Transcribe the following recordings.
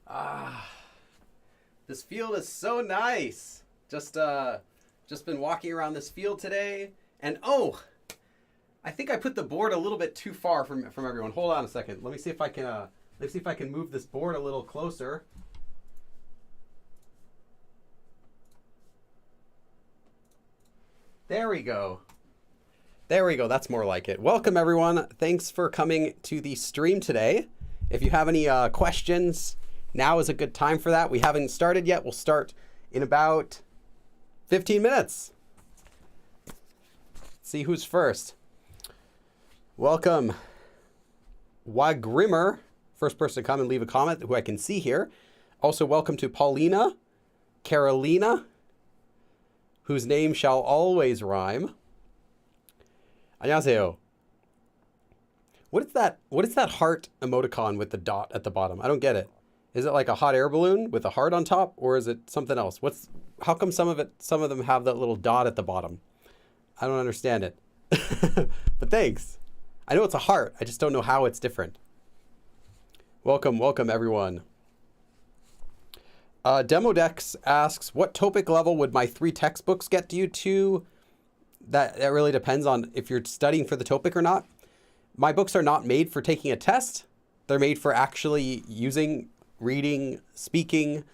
Ah, this field is so nice. Just been walking around this field today, and oh, I think I put the board a little bit too far from everyone. Hold on a second. Let me see if I can move this board a little closer. There we go. There we go. That's more like it. Welcome, everyone. Thanks for coming to the stream today. If you have any questions, now is a good time for that. We haven't started yet. We'll start in about 15 minutes. Let's see who's first. Welcome, Wagrimmer, first person to come and leave a comment, who I can see here. Also, welcome to Paulina, Carolina, whose name shall always rhyme. 안녕하세요. What is that heart emoticon with the dot at the bottom? I don't get it. Is it like a hot air balloon with a heart on top, or is it something else? How come some of them have that little dot at the bottom? I don't understand it. But thanks. I know it's a heart. I just don't know how it's different. Welcome everyone. Demodex asks, what topic level would my 3 textbooks get you to? That really depends on if you're studying for the topic or not. My books are not made for taking a test. They're made for actually using, reading, speaking,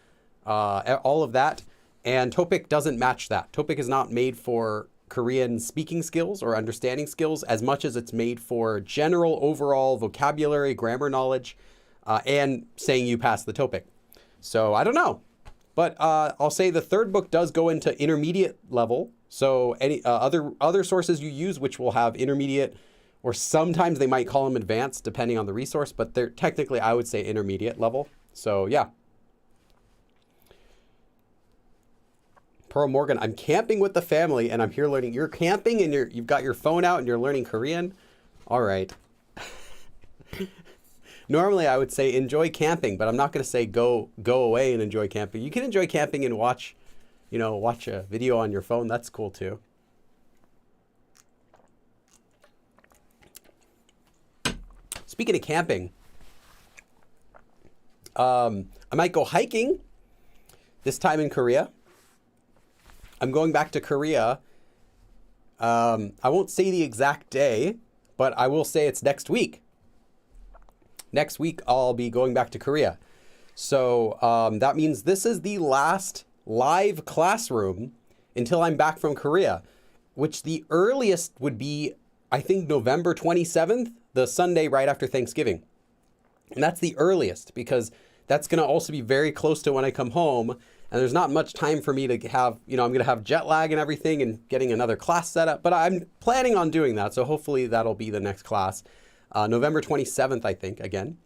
all of that. And TOPIK doesn't match that. TOPIK is not made for Korean speaking skills or understanding skills as much as it's made for general overall vocabulary, grammar knowledge, and saying you passed the TOPIK. So I don't know, but I'll say the 3rd book does go into intermediate level. So any other sources you use, which will have intermediate, or sometimes they might call them advanced depending on the resource, but they're technically, I would say, intermediate level. So yeah. Pearl Morgan, I'm camping with the family and I'm here learning. You're camping and you've got your phone out and you're learning Korean. All right. Normally I would say enjoy camping, but I'm not going to say go away and enjoy camping. You can enjoy camping and watch a video on your phone. That's cool too. Speaking of camping, I might go hiking this time in Korea. I'm going back to Korea. I won't say the exact day, but I will say it's next week. Next week, I'll be going back to Korea. So that means this is the last live classroom until I'm back from Korea, which the earliest would be, I think, November 27th, the Sunday right after Thanksgiving. And that's the earliest because that's going to also be very close to when I come home. And there's not much time for me to have, I'm going to have jet lag and everything and getting another class set up. But I'm planning on doing that. So hopefully that'll be the next class. November 27th, I think, again.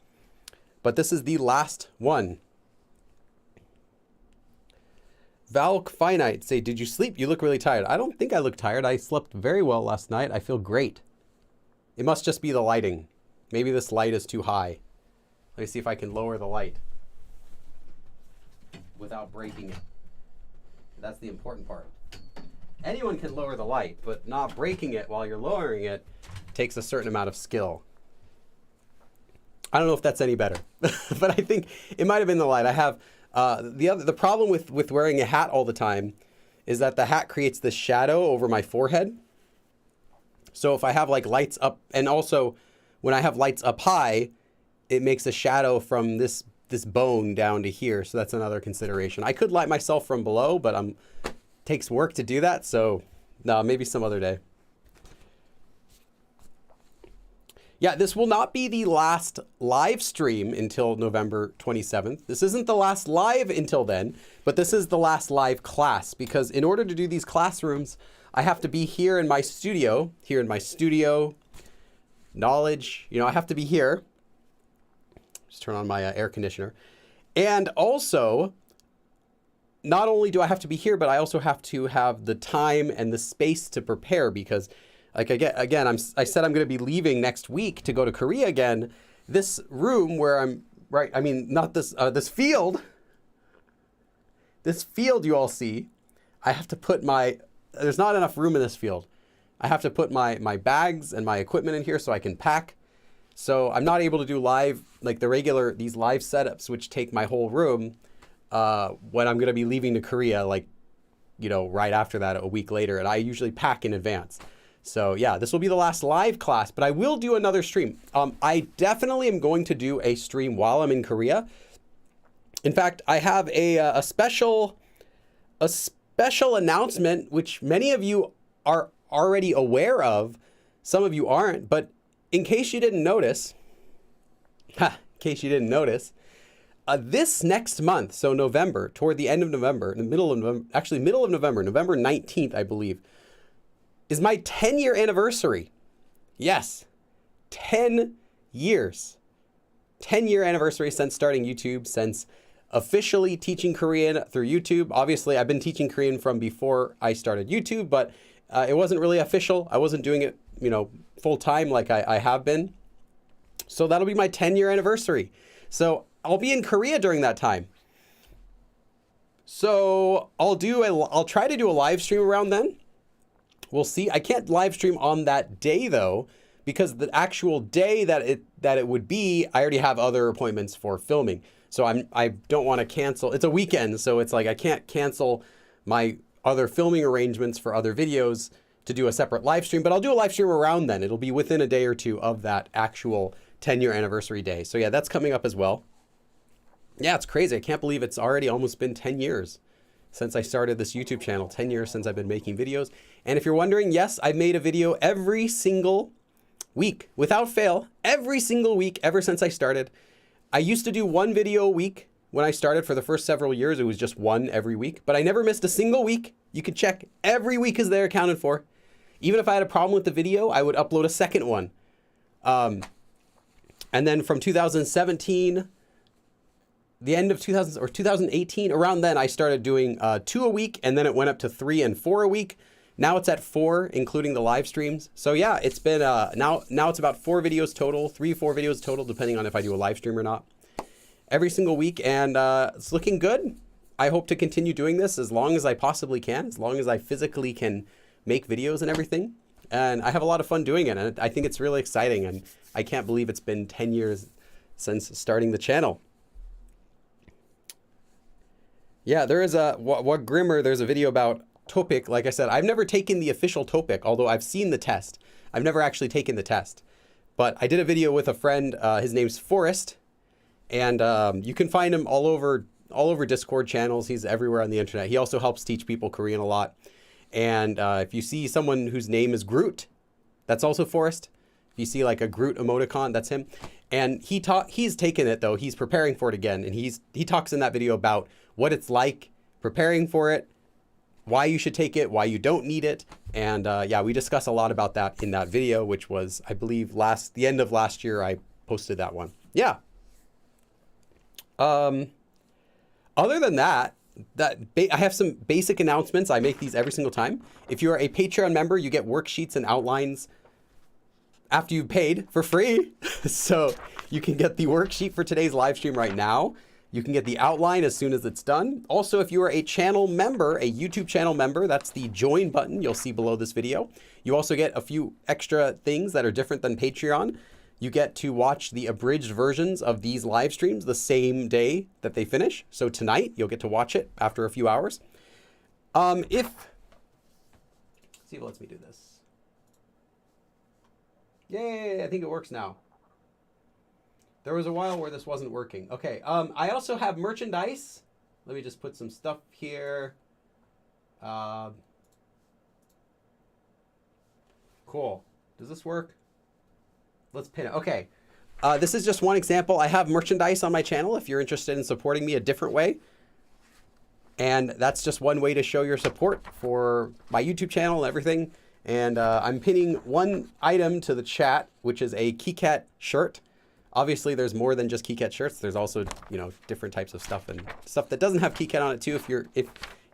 But this is the last one. Valk Finite say, did you sleep? You look really tired. I don't think I look tired. I slept very well last night. I feel great. It must just be the lighting. Maybe this light is too high. Let me see if I can lower the light without breaking it. That's the important part. Anyone can lower the light, but not breaking it while you're lowering it takes a certain amount of skill. I don't know if that's any better, but I think it might have been the light. I have the problem with wearing a hat all the time is that the hat creates this shadow over my forehead. So if I have like lights up, and also when I have lights up high, it makes a shadow from this bone down to here. So that's another consideration. I could light myself from below, but takes work to do that. So no, maybe some other day. Yeah, this will not be the last live stream until November 27th. This isn't the last live until then, but this is the last live class because in order to do these classrooms, I have to be here in my studio, knowledge, I have to be here. Just turn on my air conditioner. And also, not only do I have to be here, but I also have to have the time and the space to prepare because like again, I said I'm going to be leaving next week to go to Korea again. This room where I'm right, I mean, not this, this field you all see, I have to put there's not enough room in this field. I have to put my bags and my equipment in here so I can pack. So I'm not able to do live, like these live setups, which take my whole room when I'm going to be leaving to Korea, like, right after that, a week later. And I usually pack in advance. So yeah, this will be the last live class, but I will do another stream. I definitely am going to do a stream while I'm in Korea. In fact, I have a special announcement, which many of you are already aware of. Some of you aren't, but in case you didn't notice, this next month, so November, toward the end of November, middle of November, November 19th, I believe, is my 10-year anniversary. Yes, 10 years. 10-year anniversary since starting YouTube, since officially teaching Korean through YouTube. Obviously, I've been teaching Korean from before I started YouTube, but it wasn't really official. I wasn't doing it, full time like I have been. So that'll be my 10-year anniversary. So I'll be in Korea during that time. So I'll try to do a live stream around then. We'll see. I can't live stream on that day though, because the actual day that it would be, I already have other appointments for filming. So I don't want to cancel. It's a weekend, so it's like I can't cancel my other filming arrangements for other videos to do a separate live stream, but I'll do a live stream around then. It'll be within a day or two of that actual 10-year anniversary day. So yeah, that's coming up as well. Yeah, it's crazy. I can't believe it's already almost been 10 years since I started this YouTube channel, 10 years since I've been making videos. And if you're wondering, yes, I've made a video every single week, without fail, every single week ever since I started. I used to do one video a week when I started. For the first several years. It was just one every week, but I never missed a single week. You can check. Every week is there accounted for. Even if I had a problem with the video, I would upload a second one. And then from 2017, the end of 2018, around then, I started doing 2 a week, and then it went up to 3 and 4 a week. Now it's at 4, including the live streams. So yeah, it's been, now it's about 4 videos total, 4 videos total, depending on if I do a live stream or not, every single week. And it's looking good. I hope to continue doing this as long as I possibly can, as long as I physically can make videos and everything. And I have a lot of fun doing it. And I think it's really exciting. And I can't believe it's been 10 years since starting the channel. Yeah, there is what Grimmer, there's a video about TOPIK. Like I said, I've never taken the official TOPIK, although I've seen the test. I've never actually taken the test. But I did a video with a friend, his name's Forrest. And you can find him all over Discord channels. He's everywhere on the internet. He also helps teach people Korean a lot. And if you see someone whose name is Groot, that's also Forrest. If you see like a Groot emoticon, that's him. And he's taken it though. He's preparing for it again. And he talks in that video about what it's like preparing for it, why you should take it, why you don't need it. And yeah, we discuss a lot about that in that video, which was, I believe, the end of last year, I posted that one. Yeah. Other than that, I have some basic announcements. I make these every single time. If you're a Patreon member, you get worksheets and outlines after you've paid for free. So you can get the worksheet for today's live stream right now. You can get the outline as soon as it's done. Also, if you are a channel member, a YouTube channel member, that's the join button you'll see below this video. You also get a few extra things that are different than Patreon. You get to watch the abridged versions of these live streams the same day that they finish. So tonight, you'll get to watch it after a few hours. Let's see if it lets me do this. Yay, I think it works now. There was a while where this wasn't working. Okay, I also have merchandise. Let me just put some stuff here. Cool. Does this work? Let's pin it. Okay. This is just one example. I have merchandise on my channel if you're interested in supporting me a different way. And that's just one way to show your support for my YouTube channel and everything. And I'm pinning one item to the chat, which is a KitKat shirt. Obviously, there's more than just KitKat shirts. There's also, different types of stuff and stuff that doesn't have KitKat on it too.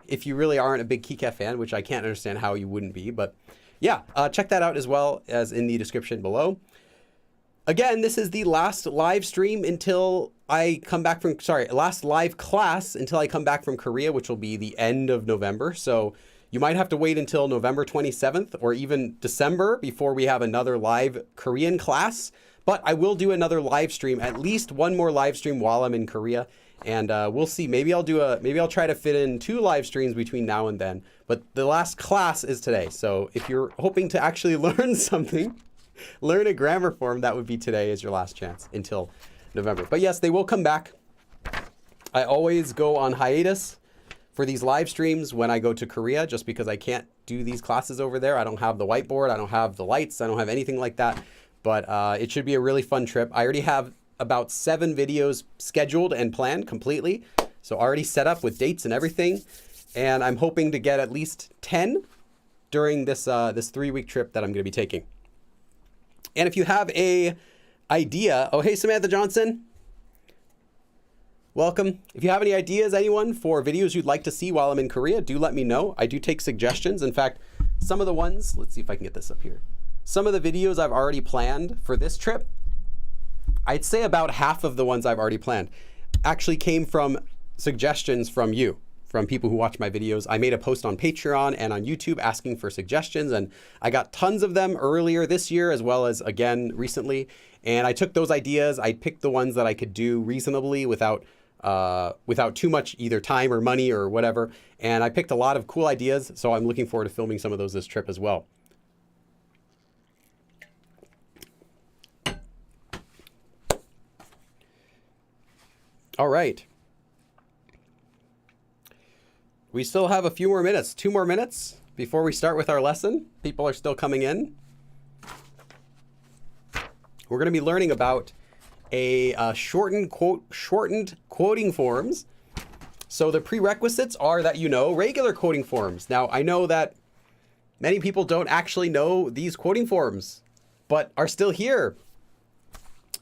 If you really aren't a big KitKat fan, which I can't understand how you wouldn't be, but yeah, check that out as well as in the description below. Again, this is the last live stream until I come back from, last live class until I come back from Korea, which will be the end of November. So you might have to wait until November 27th or even December before we have another live Korean class. But I will do another live stream, at least one more live stream while I'm in Korea. And we'll see. Maybe I'll try to fit in 2 live streams between now and then. But the last class is today. So if you're hoping to actually learn something, learn a grammar form, that would be today is your last chance until November. But yes, they will come back. I always go on hiatus for these live streams when I go to Korea, just because I can't do these classes over there. I don't have the whiteboard. I don't have the lights. I don't have anything like that. But it should be a really fun trip. I already have about 7 videos scheduled and planned completely. So already set up with dates and everything. And I'm hoping to get at least 10 during this 3-week trip that I'm going to be taking. And if you have a idea, oh, hey, Samantha Johnson, welcome. If you have any ideas, anyone, for videos you'd like to see while I'm in Korea, do let me know. I do take suggestions. In fact, some of the ones, let's see if I can get this up here. Some of the videos I've already planned for this trip, I'd say about half of the ones I've already planned actually came from suggestions from you, from people who watch my videos. I made a post on Patreon and on YouTube asking for suggestions, and I got tons of them earlier this year as well as again recently. And I took those ideas, I picked the ones that I could do reasonably without too much either time or money or whatever. And I picked a lot of cool ideas, so I'm looking forward to filming some of those this trip as well. All right. We still have a few more minutes, 2 more minutes before we start with our lesson. People are still coming in. We're going to be learning about a shortened quoting forms. So the prerequisites are that you know regular quoting forms. Now, I know that many people don't actually know these quoting forms, but are still here.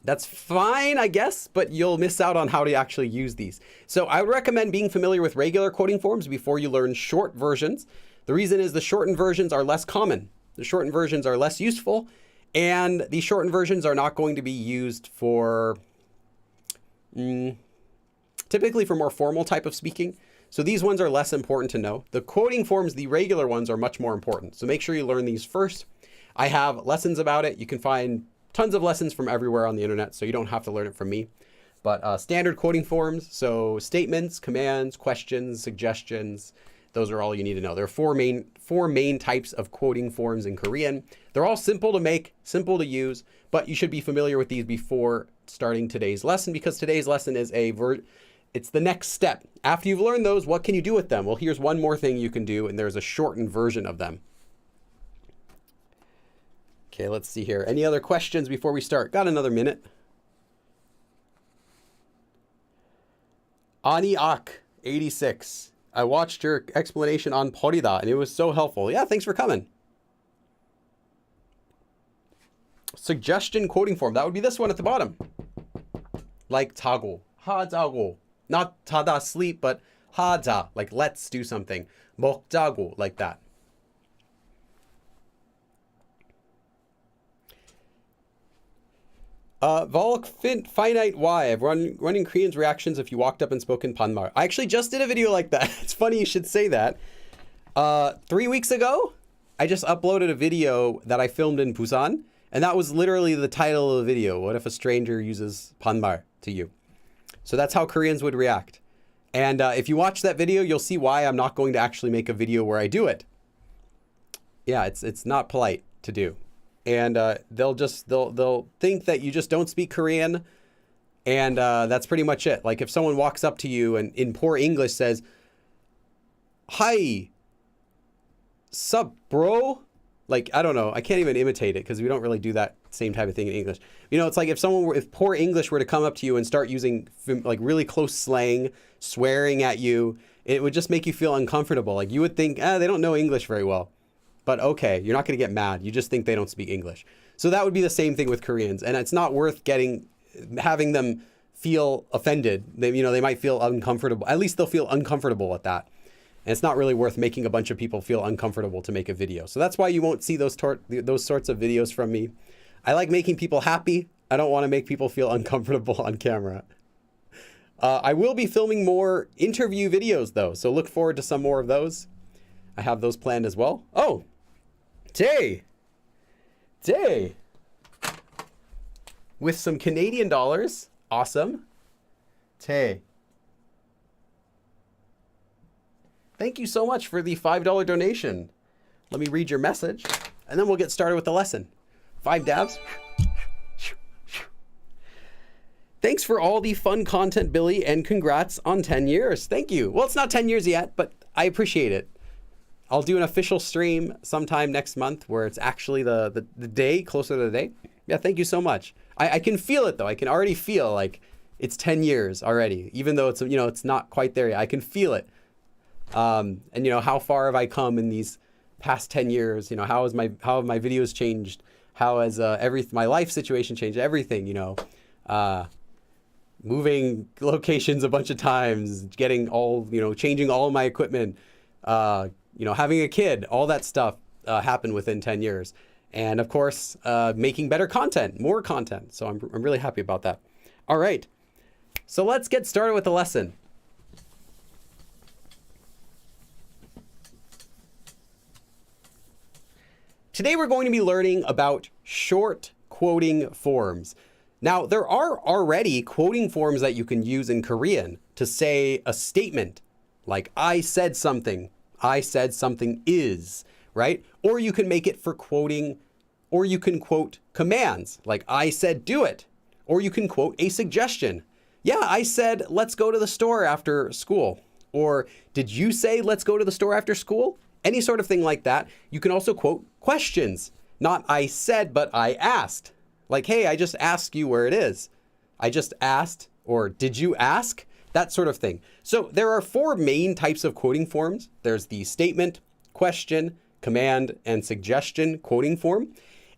That's fine, I guess, but you'll miss out on how to actually use these. So I would recommend being familiar with regular quoting forms before you learn short versions. The reason is the shortened versions are less common. The shortened versions are less useful, and the shortened versions are not going to be used for, typically for more formal type of speaking. So these ones are less important to know. The quoting forms, the regular ones, are much more important. So make sure you learn these first. I have lessons about it. You can find tons of lessons from everywhere on the internet, so you don't have to learn it from me. But standard quoting forms, so statements, commands, questions, suggestions, those are all you need to know. There are four main types of quoting forms in Korean. They're all simple to make, simple to use, but you should be familiar with these before starting today's lesson, because today's lesson is it's the next step. After you've learned those, what can you do with them? Well, here's one more thing you can do, and there's a shortened version of them. Okay, let's see here. Any other questions before we start? Got another minute. Aniak 86. I watched your explanation on Porida, and it was so helpful. Yeah, thanks for coming. Suggestion quoting form. That would be this one at the bottom. Like 자고, 하자고. Not 자다, sleep, but 하자, like let's do something. 먹자고, like that. Volk Finite Y. I've running Korean's reactions if you walked up and spoken Panmar. I actually just did a video like that. It's funny you should say that. 3 weeks ago, I just uploaded a video that I filmed in Busan, and that was literally the title of the video. What if a stranger uses Panmar to you? So that's how Koreans would react. And if you watch that video, you'll see why I'm not going to actually make a video where I do it. Yeah, it's not polite to do. And they'll think that you just don't speak Korean, and that's pretty much it. Like if someone walks up to you and in poor English says, "Hi, sup, bro?" Like, I don't know. I can't even imitate it because we don't really do that same type of thing in English. You know, it's like if poor English were to come up to you and start using like really close slang, swearing at you, it would just make you feel uncomfortable. Like you would think, they don't know English very well. But okay, you're not going to get mad. You just think they don't speak English. So that would be the same thing with Koreans. And it's not worth having them feel offended. They might feel uncomfortable. At least they'll feel uncomfortable at that. And it's not really worth making a bunch of people feel uncomfortable to make a video. So that's why you won't see those sorts of videos from me. I like making people happy. I don't want to make people feel uncomfortable on camera. I will be filming more interview videos though. So look forward to some more of those. I have those planned as well. Oh, Day. with some Canadian dollars. Awesome. Tay. Thank you so much for the $5 donation. Let me read your message, and then we'll get started with the lesson. 5 dabs. Thanks for all the fun content, Billy, and congrats on 10 years. Thank you. Well, it's not 10 years yet, but I appreciate it. I'll do an official stream sometime next month where it's actually the day, closer to the day. Yeah, thank you so much. I can feel it, though. I can already feel like it's 10 years already, even though it's, it's not quite there yet. I can feel it. And, how far have I come in these past 10 years? How have my videos changed? How has my life situation changed? Everything, moving locations a bunch of times, getting all, changing all of my equipment, having a kid, all that stuff happened within 10 years. And of course, making better content, more content. So I'm really happy about that. All right. So let's get started with the lesson. Today we're going to be learning about short quoting forms. Now, there are already quoting forms that you can use in Korean to say a statement, like I said something is, right? Or you can make it for quoting, or you can quote commands, like I said do it, or you can quote a suggestion. Yeah, I said let's go to the store after school. Or did you say let's go to the store after school? Any sort of thing like that. You can also quote questions, not I said, but I asked. Like, hey, I just asked you where it is. I just asked, or did you ask? That sort of thing. So there are 4 main types of quoting forms. There's the statement, question, command, and suggestion quoting form.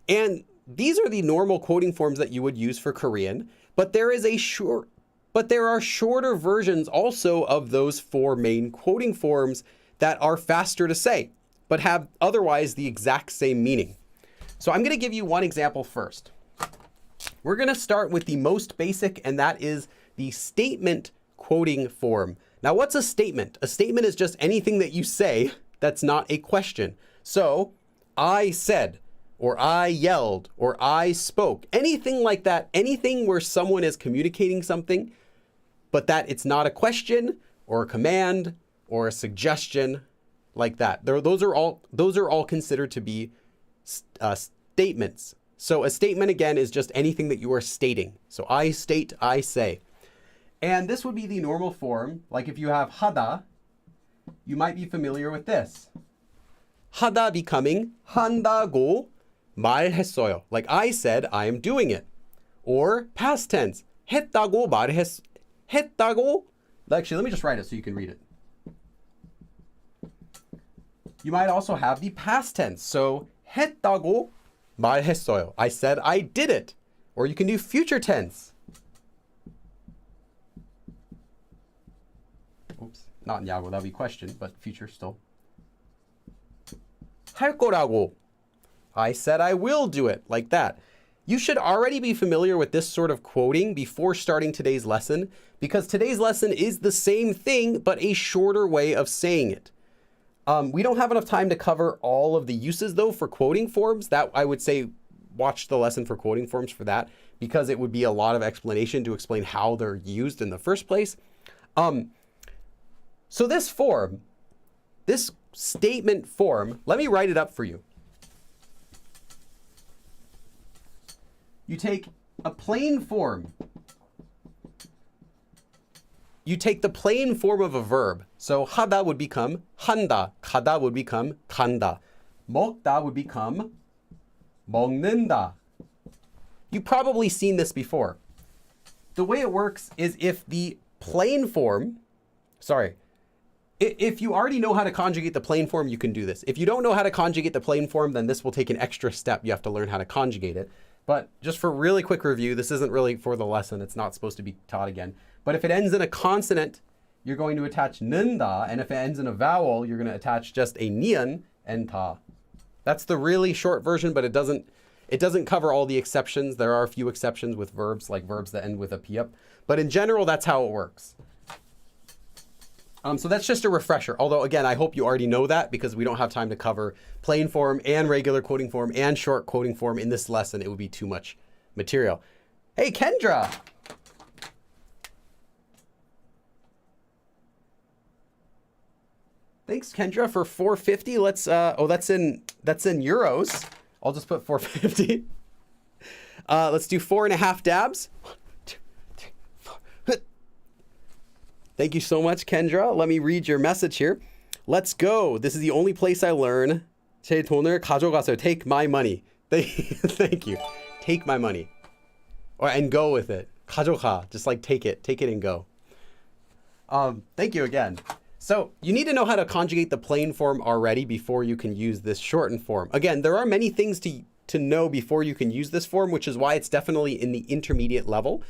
And these are the normal quoting forms that you would use for Korean, but there are shorter versions also of those 4 main quoting forms that are faster to say, but have otherwise the exact same meaning. So I'm going to give you one example first. We're going to start with the most basic, and that is the statement quoting form. Now, what's a statement? A statement is just anything that you say that's not a question. So, I said, or I yelled, or I spoke, anything like that, anything where someone is communicating something, but that it's not a question or a command or a suggestion like that. Those are all considered to be statements. So a statement, again, is just anything that you are stating. So I state, I say. And this would be the normal form. Like if you have 하다, you might be familiar with this. 하다 becoming 한다고 말했어요. Like I said, I am doing it. Or past tense, 했다고 했다고. Actually, let me just write it so you can read it. You might also have the past tense. So 했다고 말했어요. I said I did it. Or you can do future tense. Oops, not 야고, that'll be question, but future still. 할 거라고. I said I will do it, like that. You should already be familiar with this sort of quoting before starting today's lesson, because today's lesson is the same thing, but a shorter way of saying it. We don't have enough time to cover all of the uses, though, for quoting forms. That I would say watch the lesson for quoting forms for that, because it would be a lot of explanation to explain how they're used in the first place. So this form, this statement form, let me write it up for you. You take a plain form. You take the plain form of a verb. So 하다 would become 한다. 가다 would become 간다. 먹다 would become 먹는다. You've probably seen this before. The way it works is if the plain form, if you already know how to conjugate the plain form, you can do this. If you don't know how to conjugate the plain form, then this will take an extra step. You have to learn how to conjugate it. But just for really quick review, this isn't really for the lesson. It's not supposed to be taught again. But if it ends in a consonant, you're going to attach 는다. And if it ends in a vowel, you're going to attach just a nian and ta. That's the really short version, but it doesn't cover all the exceptions. There are a few exceptions with verbs, like verbs that end with a piup. But in general, that's how it works. So that's just a refresher. Although, again, I hope you already know that, because we don't have time to cover plain form and regular quoting form and short quoting form in this lesson. It would be too much material. Hey, Kendra. Thanks, Kendra, for 450. Let's oh, that's in euros. I'll just put 450. Let's do 4.5 dabs. 1, 2, 3, 4. Thank you so much, Kendra. Let me read your message here. Let's go. This is the only place I learn. 제 돈을 가져가세요. Take my money. Thank you. Take my money. And go with it. 가져가. Just like take it and go. Thank you again. So you need to know how to conjugate the plain form already before you can use this shortened form. Again, there are many things to know before you can use this form, which is why it's definitely in the intermediate level.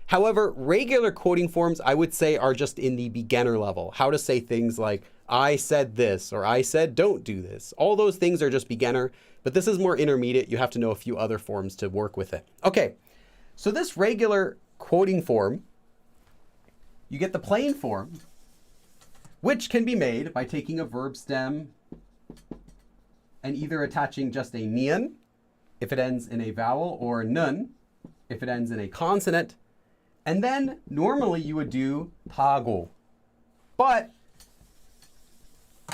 However, regular quoting forms, I would say, are just in the beginner level. How to say things like, I said this, or I said don't do this. All those things are just beginner, but this is more intermediate. You have to know a few other forms to work with it. Okay, so this regular quoting form, you get the plain form, which can be made by taking a verb stem and either attaching just a nian if it ends in a vowel, or nun if it ends in a consonant. And then normally you would do 타고. But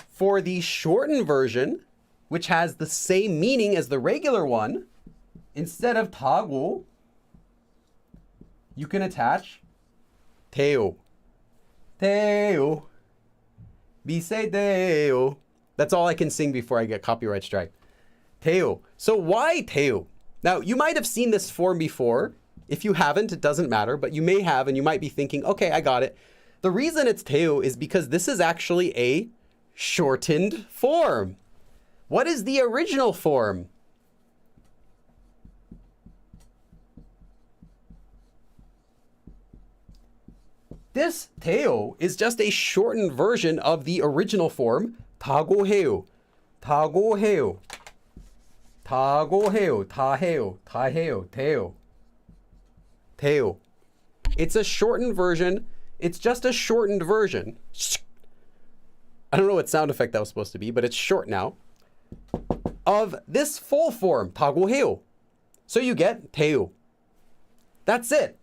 for the shortened version, which has the same meaning as the regular one, instead of 타고, you can attach 태우. 태우. 비세대요. That's all I can sing before I get copyright strike. 태우. So why 태우? Now, you might have seen this form before. If you haven't, it doesn't matter, but you may have, and you might be thinking, okay, I got it. The reason it's 태우 is because this is actually a shortened form. What is the original form? This 태우 is just a shortened version of the original form 타고 해요. 타고 해요. 타고 해요. 다 해요. 다 해요. 태우. 태우. It's a shortened version. It's just a shortened version. I don't know what sound effect that was supposed to be, but it's short now. Of this full form, 타고 해요. So you get 태우. That's it.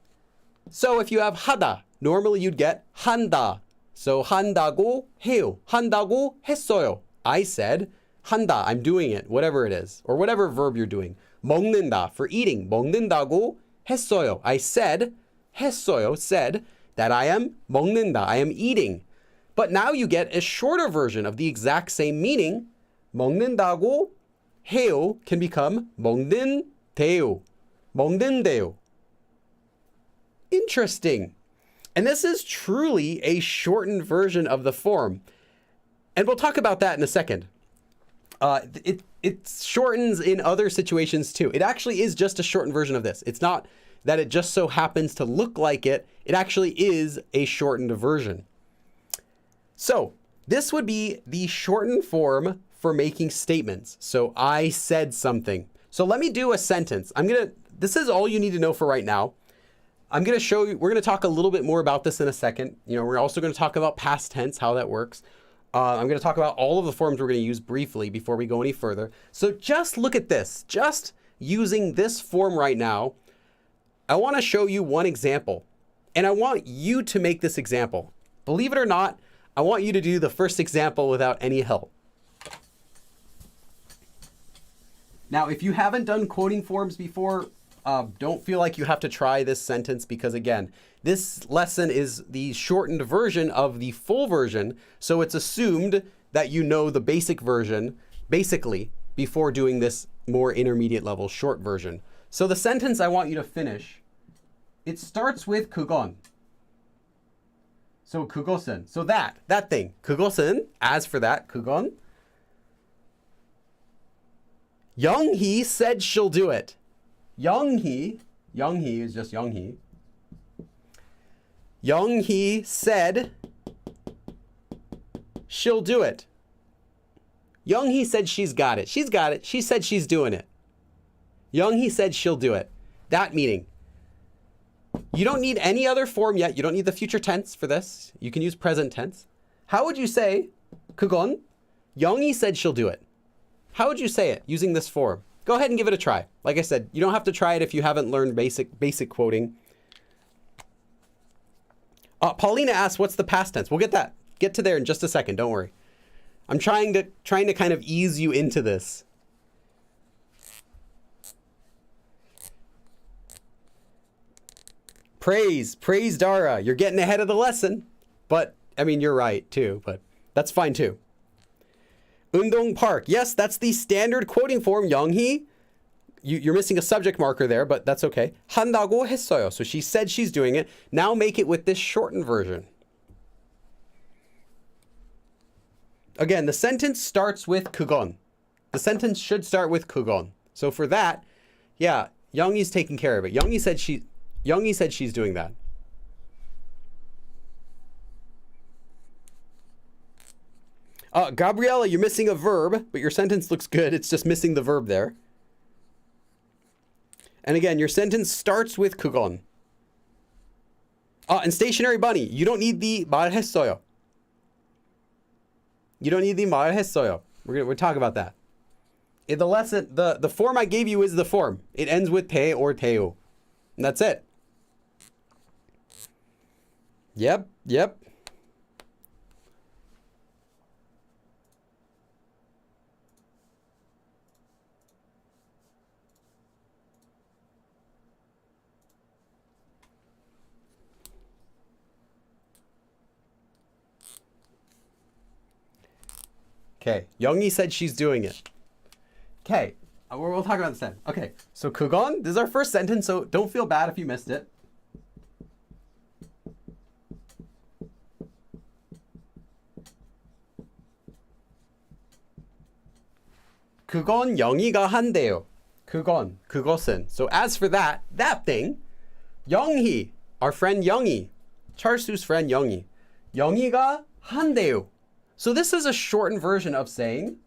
So if you have 하다, normally you'd get 한다. So 한다고 해요. 한다고 했어요. I said 한다. I'm doing it. Whatever it is. Or whatever verb you're doing. 먹는다. For eating. 먹는다고 했어요. I said 했어요. Said that I am 먹는다. I am eating. But now you get a shorter version of the exact same meaning. 먹는다고 해요 can become 먹는대요. 먹는대요. Interesting. And this is truly a shortened version of the form. And we'll talk about that in a second. It shortens in other situations too. It actually is just a shortened version of this. It's not that it just so happens to look like it. It actually is a shortened version. So this would be the shortened form for making statements. So I said something. So let me do a sentence. This is all you need to know for right now. I'm going to show you, we're going to talk a little bit more about this in a second. We're also going to talk about past tense, how that works. I'm going to talk about all of the forms we're going to use briefly before we go any further. So just look at this. Just using this form right now, I want to show you one example. And I want you to make this example. Believe it or not, I want you to do the first example without any help. Now, if you haven't done quoting forms before, don't feel like you have to try this sentence because, again, this lesson is the shortened version of the full version. So it's assumed that you know the basic version, basically, before doing this more intermediate level short version. So the sentence I want you to finish, it starts with 그건. So 그것은. So that thing. 그것은, as for that, 그건. Young-hee said she'll do it. Young-hee is just Young-hee. Young-hee said she'll do it. Young-hee said she's got it. She's got it. She said she's doing it. Young-hee said she'll do it. That meaning. You don't need any other form yet. You don't need the future tense for this. You can use present tense. How would you say 그건? Young-hee said she'll do it. How would you say it using this form? go ahead and give it a try. Like I said, you don't have to try it if you haven't learned basic quoting. Paulina asks, what's the past tense? We'll get to there in just a second. Don't worry. I'm trying to kind of ease you into this. Praise Dara. You're getting ahead of the lesson. But, I mean, you're right, too. But that's fine, too. Undong Park. Yes, that's the standard quoting form. Young-hee. You're missing a subject marker there, but that's okay. 한다고 했어요. So she said she's doing it. Now make it with this shortened version. Again, the sentence starts with 그건. The sentence should start with 그건. So for that, yeah, Young-hee's taking care of it. Young-hee said she's doing that. Gabriella, you're missing a verb, but your sentence looks good. It's just missing the verb there. And again, your sentence starts with 그건. And stationary bunny, you don't need the 말했어요. You don't need the 말했어요. We'll talk about that. In the lesson, the form I gave you is the form. It ends with 대 or 대요. And that's it. Yep. Okay, Young-hee said she's doing it. Okay, we'll talk about this then. Okay, so 그건, this is our first sentence, so don't feel bad if you missed it. 그건 영희가 한대요. 그것은. So as for that thing, Young-hee, our friend Young-hee, Charsu's friend Young-hee, 영희가 한대요. So this is a shortened version of saying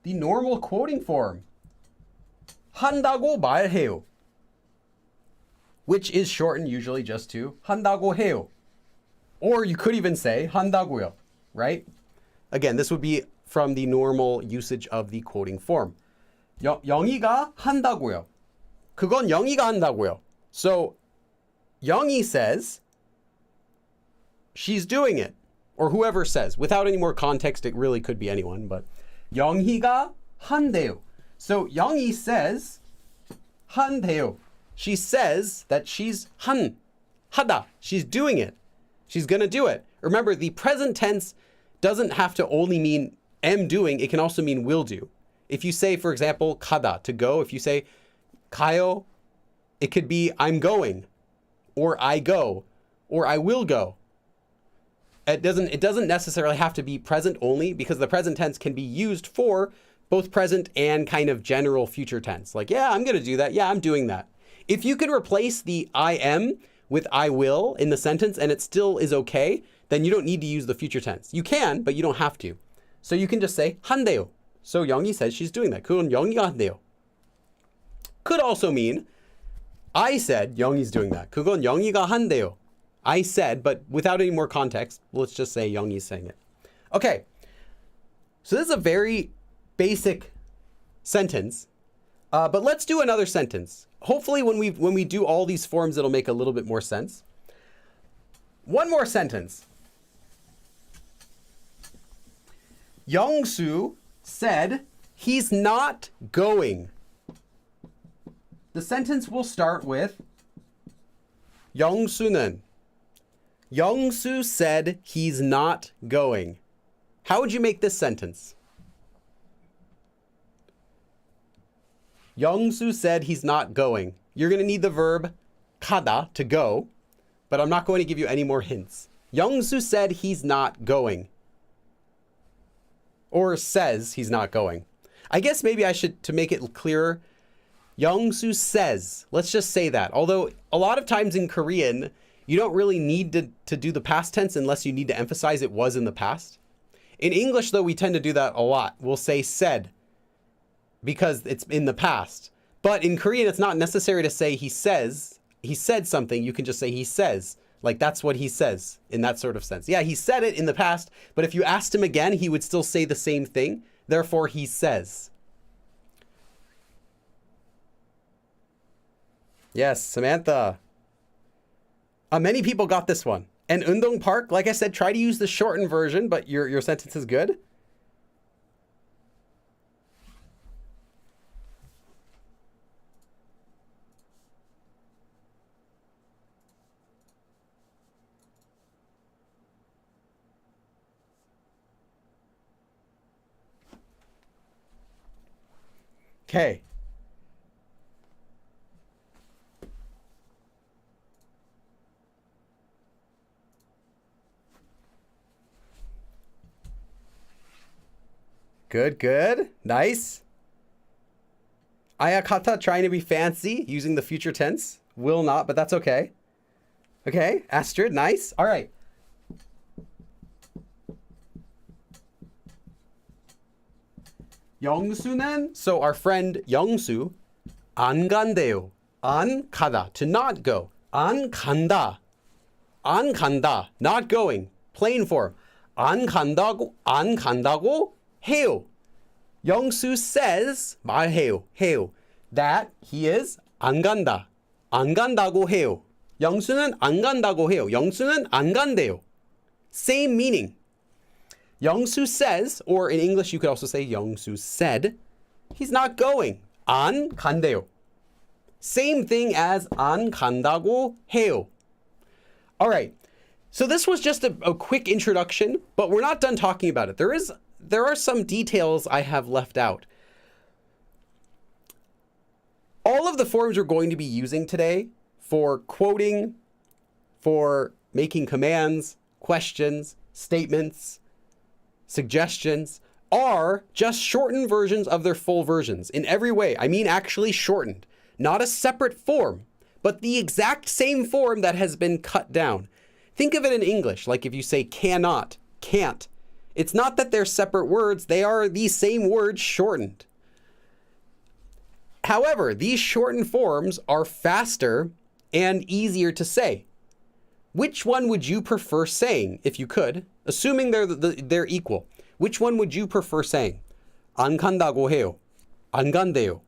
the normal quoting form. 한다고 말해요. Which is shortened usually just to 한다고 해요. Or you could even say 한다고요, right? Again, this would be from the normal usage of the quoting form. 영희가 한다고요. 그건 영희가 한다고요. So Young-hee says she's doing it, or whoever says. Without any more context, it really could be anyone, but 영희가 한대요. So Young-hee says 한대요. She says that she's 하다. She's doing it. She's going to do it. Remember, the present tense doesn't have to only mean am doing. It can also mean will do. If you say, for example, 가다, to go. If you say 가요, it could be I'm going, or I go, or I will go. It doesn't necessarily have to be present only, because the present tense can be used for both present and kind of general future tense. Like, yeah, I'm going to do that. Yeah, I'm doing that. If you can replace the I am with I will in the sentence and it still is okay, then you don't need to use the future tense. You can, but you don't have to. So you can just say 한대요. So Young-hee says she's doing that. 그건 영희가 한대요. Could also mean I said Young-hee's doing that. 그건 영희가 한대요. I said, but without any more context, let's just say Young-hee's saying it. Okay, so this is a very basic sentence, but let's do another sentence. Hopefully when we do all these forms, it'll make a little bit more sense. One more sentence. Young-soo said he's not going. The sentence will start with Young-soo는. Young-soo said he's not going. How would you make this sentence? Young-soo said he's not going. You're going to need the verb 가다, to go, but I'm not going to give you any more hints. Young-soo said he's not going. Or says he's not going. I guess maybe I should, to make it clearer, Young-soo says. Let's just say that. Although a lot of times in Korean, you don't really need to do the past tense unless you need to emphasize it was in the past. In English, though, we tend to do that a lot. We'll say said because it's in the past. But in Korean, it's not necessary to say he said something. You can just say he says. Like that's what he says in that sort of sense. Yeah, he said it in the past, but if you asked him again, he would still say the same thing. Therefore, he says. Yes, Samantha. Many people got this one. And Undong Park, like I said, try to use the shortened version, but your sentence is good. Okay. Good, good. Nice. Ayakata trying to be fancy using the future tense. Will not, but that's okay. Okay, Astrid, nice. All right. 영수는, so our friend 영수, 안 간대요. 안 가다, to not go. 안 간다. 안 간다, not going. Plain form. 안 간다고 해요. 영수 says, 말해요, 해요, that he is 안 간다. 안 간다고 해요. 영수는 안 간다고 해요. 영수는 안 간대요. Same meaning. 영수 says, or in English you could also say 영수 said, he's not going. 안 간대요. Same thing as 안 간다고 해요. All right. So this was just a quick introduction, but we're not done talking about it. There are some details I have left out. All of the forms we're going to be using today for quoting, for making commands, questions, statements, suggestions, are just shortened versions of their full versions in every way. I mean actually shortened, not a separate form, but the exact same form that has been cut down. Think of it in English, like if you say cannot, can't. It's not that they're separate words, they are these same words shortened. However, these shortened forms are faster and easier to say. Which one would you prefer saying, if you could, assuming they're equal? Which one would you prefer saying? 안 간다고 해요. 안 간대요.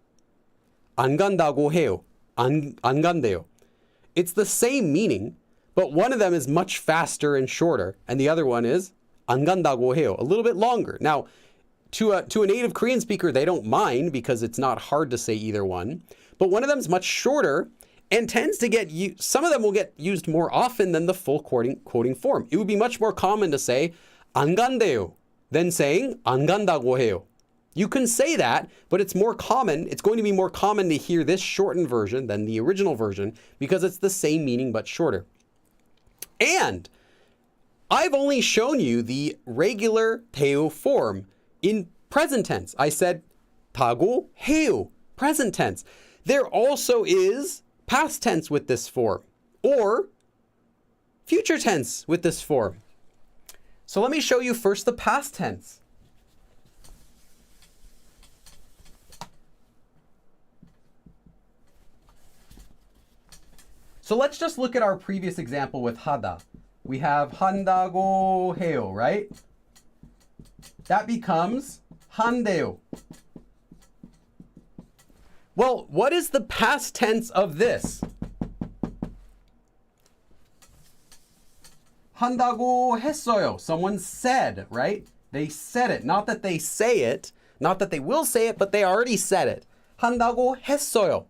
안 간다고 해요. 안 간대요. It's the same meaning, but one of them is much faster and shorter, and the other one is 안 간다고 해요, a little bit longer. Now, to a native Korean speaker, they don't mind because it's not hard to say either one, but one of them is much shorter and tends to get used, some of them will get used more often than the full quoting form. It would be much more common to say 안 간대요 than saying 안 간다고 해요. You can say that, but it's more common. It's going to be more common to hear this shortened version than the original version because it's the same meaning but shorter. And I've only shown you the regular 돼요 form in present tense. I said 타고 해요, present tense. There also is past tense with this form or future tense with this form. So let me show you first the past tense. So let's just look at our previous example with 하다. We have 한다고 해요, right? That becomes 한대요. Well, what is the past tense of this? 한다고 했어요. Someone said, right? They said it. Not that they say it, not that they will say it, but they already said it. 한다고 했어요.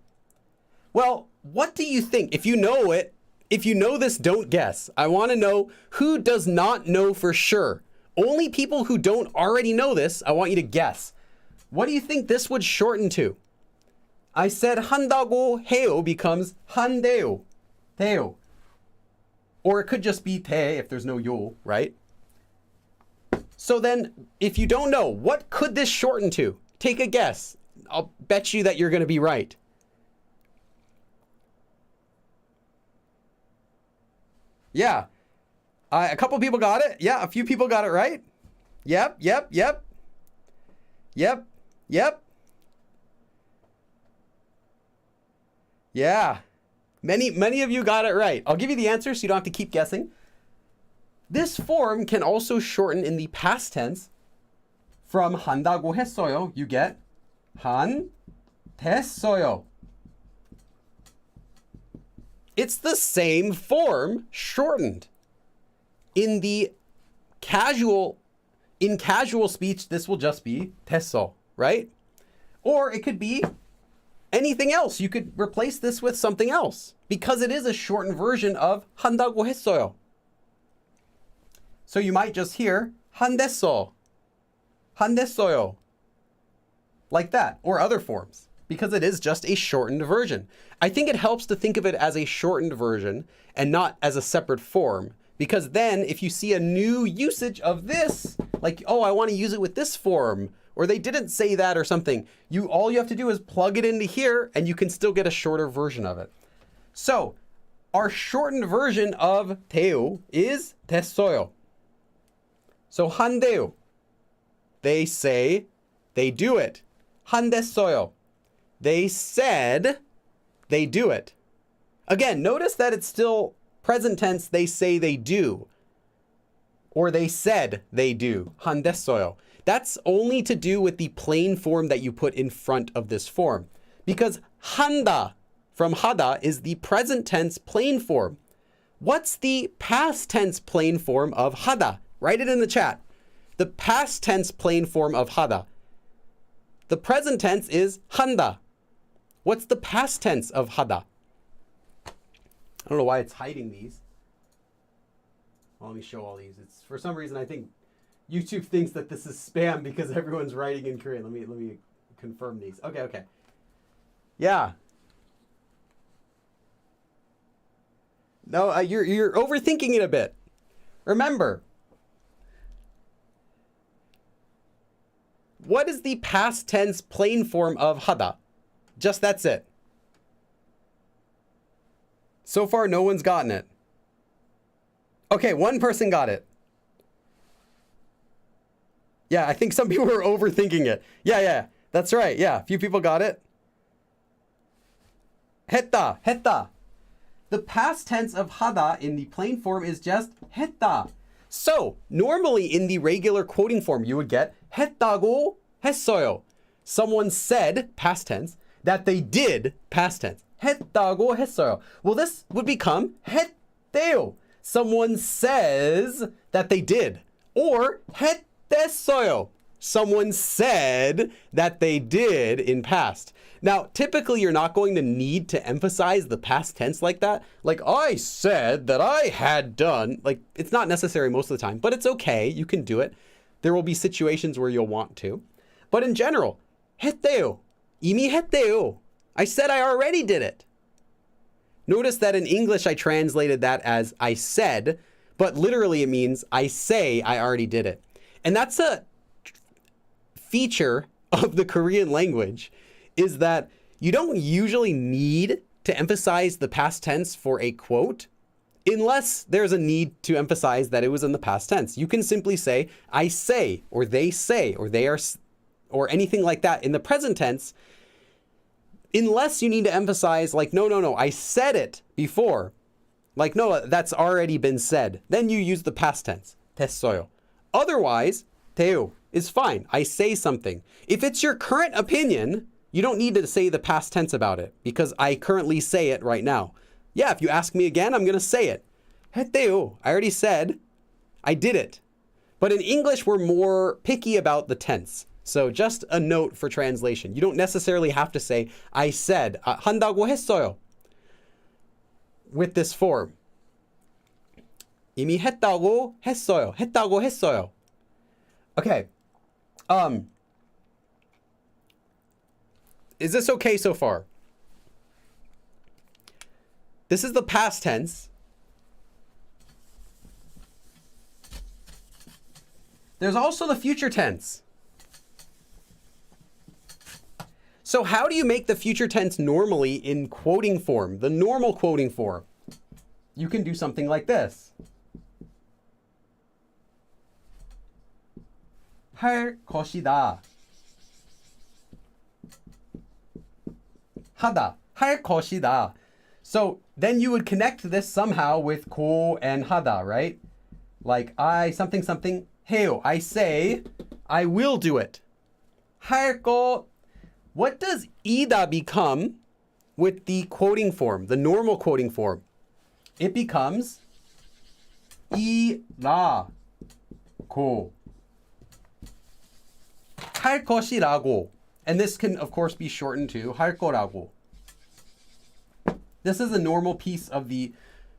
Well, what do you think? If you know it, if you know this, don't guess. I want to know who does not know for sure. Only people who don't already know this, I want you to guess. What do you think this would shorten to? I said 한다고 해요 becomes 한대요, 돼요. Or it could just be 대 if there's no 요, right? So then, if you don't know, what could this shorten to? Take a guess. I'll bet you that you're going to be right. Yeah. A couple people got it. Yeah, a few people got it right. Yep. Yeah. Many of you got it right. I'll give you the answer so you don't have to keep guessing. This form can also shorten in the past tense from 한다고 했어요. You get 한 됐어요. It's the same form shortened. In casual speech, this will just be 됐어, right? Or it could be anything else. You could replace this with something else because it is a shortened version of 한다고 했어요. So you might just hear 한댔어, 한댔어요, like that, or other forms, because it is just a shortened version. I think it helps to think of it as a shortened version and not as a separate form, because then if you see a new usage of this, like, oh, I want to use it with this form, or they didn't say that or something, all you have to do is plug it into here and you can still get a shorter version of it. So our shortened version of 돼요 is 됐어요. So 한대요, they say, they do it. 한댔어요, they said, they do it. Again, notice that it's still present tense, they say they do. Or they said they do. 한댔어요. That's only to do with the plain form that you put in front of this form. Because 한다 from 하다 is the present tense plain form. What's the past tense plain form of 하다? Write it in the chat. The past tense plain form of 하다. The present tense is 한다. What's the past tense of 하다? I don't know why it's hiding these. Well, let me show all these. It's for some reason I think YouTube thinks that this is spam because everyone's writing in Korean. Let me confirm these. Okay. Yeah. No, you're overthinking it a bit. Remember, what is the past tense plain form of 하다? Just that's it. So far, no one's gotten it. Okay, one person got it. Yeah, I think some people were overthinking it. Yeah, that's right. Yeah, a few people got it. 했다. The past tense of 하다 in the plain form is just 했다. So, normally in the regular quoting form, you would get 했다고 했어요. Someone said, past tense, that they did, past tense. 했다고 했어요. Well, this would become 했대요. Someone says that they did. Or 했댔어요. Someone said that they did in past. Now, typically you're not going to need to emphasize the past tense like that. Like, I said that I had done. Like, it's not necessary most of the time, but it's okay. You can do it. There will be situations where you'll want to. But in general, 했대요. 이미 했대요. I said I already did it. Notice that in English I translated that as I said, but literally it means I say I already did it. And that's a feature of the Korean language, is that you don't usually need to emphasize the past tense for a quote unless there's a need to emphasize that it was in the past tense. You can simply say, I say, or they are, or anything like that in the present tense, unless you need to emphasize like, no, I said it before. Like, no, that's already been said. Then you use the past tense, 됐어요. Otherwise, 돼요 is fine. I say something. If it's your current opinion, you don't need to say the past tense about it because I currently say it right now. Yeah, if you ask me again, I'm going to say it. 했대요. I already said I did it. But in English, we're more picky about the tense. So just a note for translation. You don't necessarily have to say, I said, 한다고 했어요. With this form. 이미 했다고 했어요. 했다고 했어요. Okay. Is this okay so far? This is the past tense. There's also the future tense. So how do you make the future tense normally in quoting form, the normal quoting form? You can do something like this. 할 것이다. 하다. 할 것이다. So then you would connect this somehow with ko and hada, right? Like I something something 해요. I say I will do it. 할 거. What does 이다 become with the quoting form, the normal quoting form? It becomes 이라고. 할 것이라고. And this can, of course, be shortened to 할 거라고. This is a normal piece of the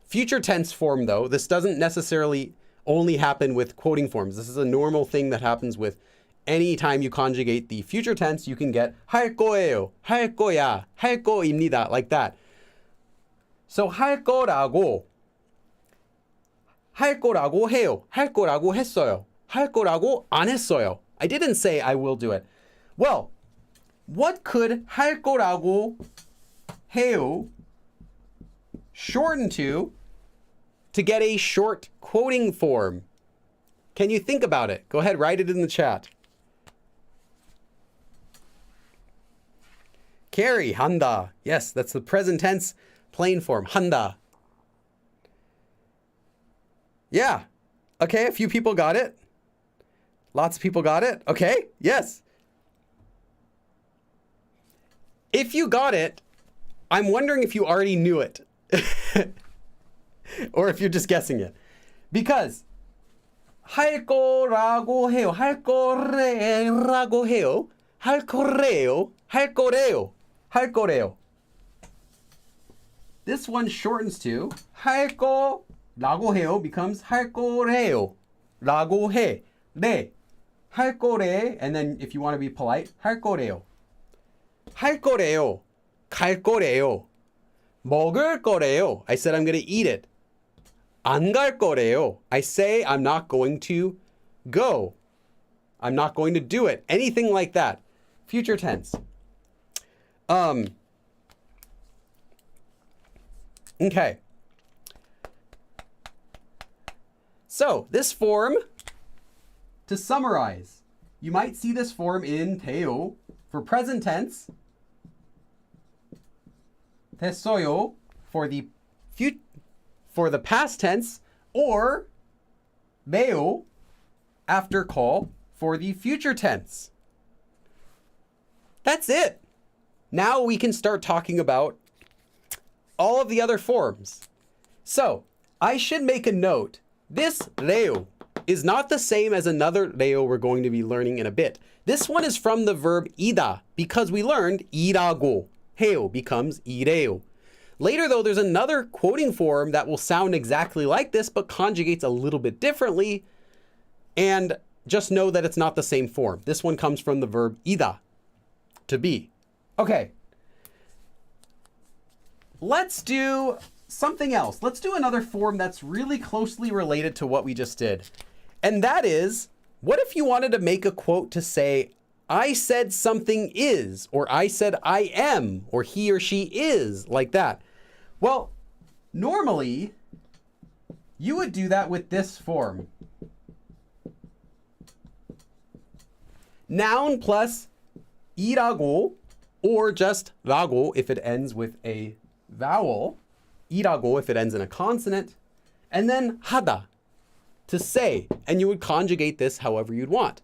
future tense form, though. This doesn't necessarily only happen with quoting forms. This is a normal thing that happens with any time you conjugate the future tense. You can get 할 거예요, 할 거야, 할 거입니다, like that. So 할 거라고 해요, 할 거라고 했어요, 할 거라고 안 했어요. I didn't say I will do it. Well, what could 할 거라고 해요 shorten to get a short quoting form? Can you think about it? Go ahead, write it in the chat. Carrie, 한다. Yes, that's the present tense plain form, 한다. Yeah. Okay, a few people got it. Lots of people got it. Okay, yes. If you got it, I'm wondering if you already knew it. Or if you're just guessing it. Because 할 거라고 해요. 할 거래라고 해요. 할 거래요. 할 거래요. 할 거래요. This one shortens to 할 거라고 해요 becomes 할 거래요. 라고 해. 네. 할 거래. And then if you want to be polite, 할 거래요. 할 거래요. 갈 거래요. 먹을 거래요. I said I'm going to eat it. 안 갈 거래요. I say I'm not going to go. I'm not going to do it. Anything like that. Future tense. Okay. So, this form, to summarize, you might see this form in 돼요 for present tense, 됐어요 for the past tense, or 매요 after call for the future tense. That's it. Now we can start talking about all of the other forms. So, I should make a note. This 레요 is not the same as another 레요 we're going to be learning in a bit. This one is from the verb 이다 because we learned 일하고 해요 becomes 일해요. Later, though, there's another quoting form that will sound exactly like this, but conjugates a little bit differently. And just know that it's not the same form. This one comes from the verb 이다, to be. Okay. Let's do something else. Let's do another form that's really closely related to what we just did. And that is, what if you wanted to make a quote to say, I said something is, or I said I am, or he or she is, like that. Well, normally, you would do that with this form. Noun plus 이라고, or just 라고 if it ends with a vowel, 이라고 if it ends in a consonant, and then 하다, to say, and you would conjugate this however you'd want.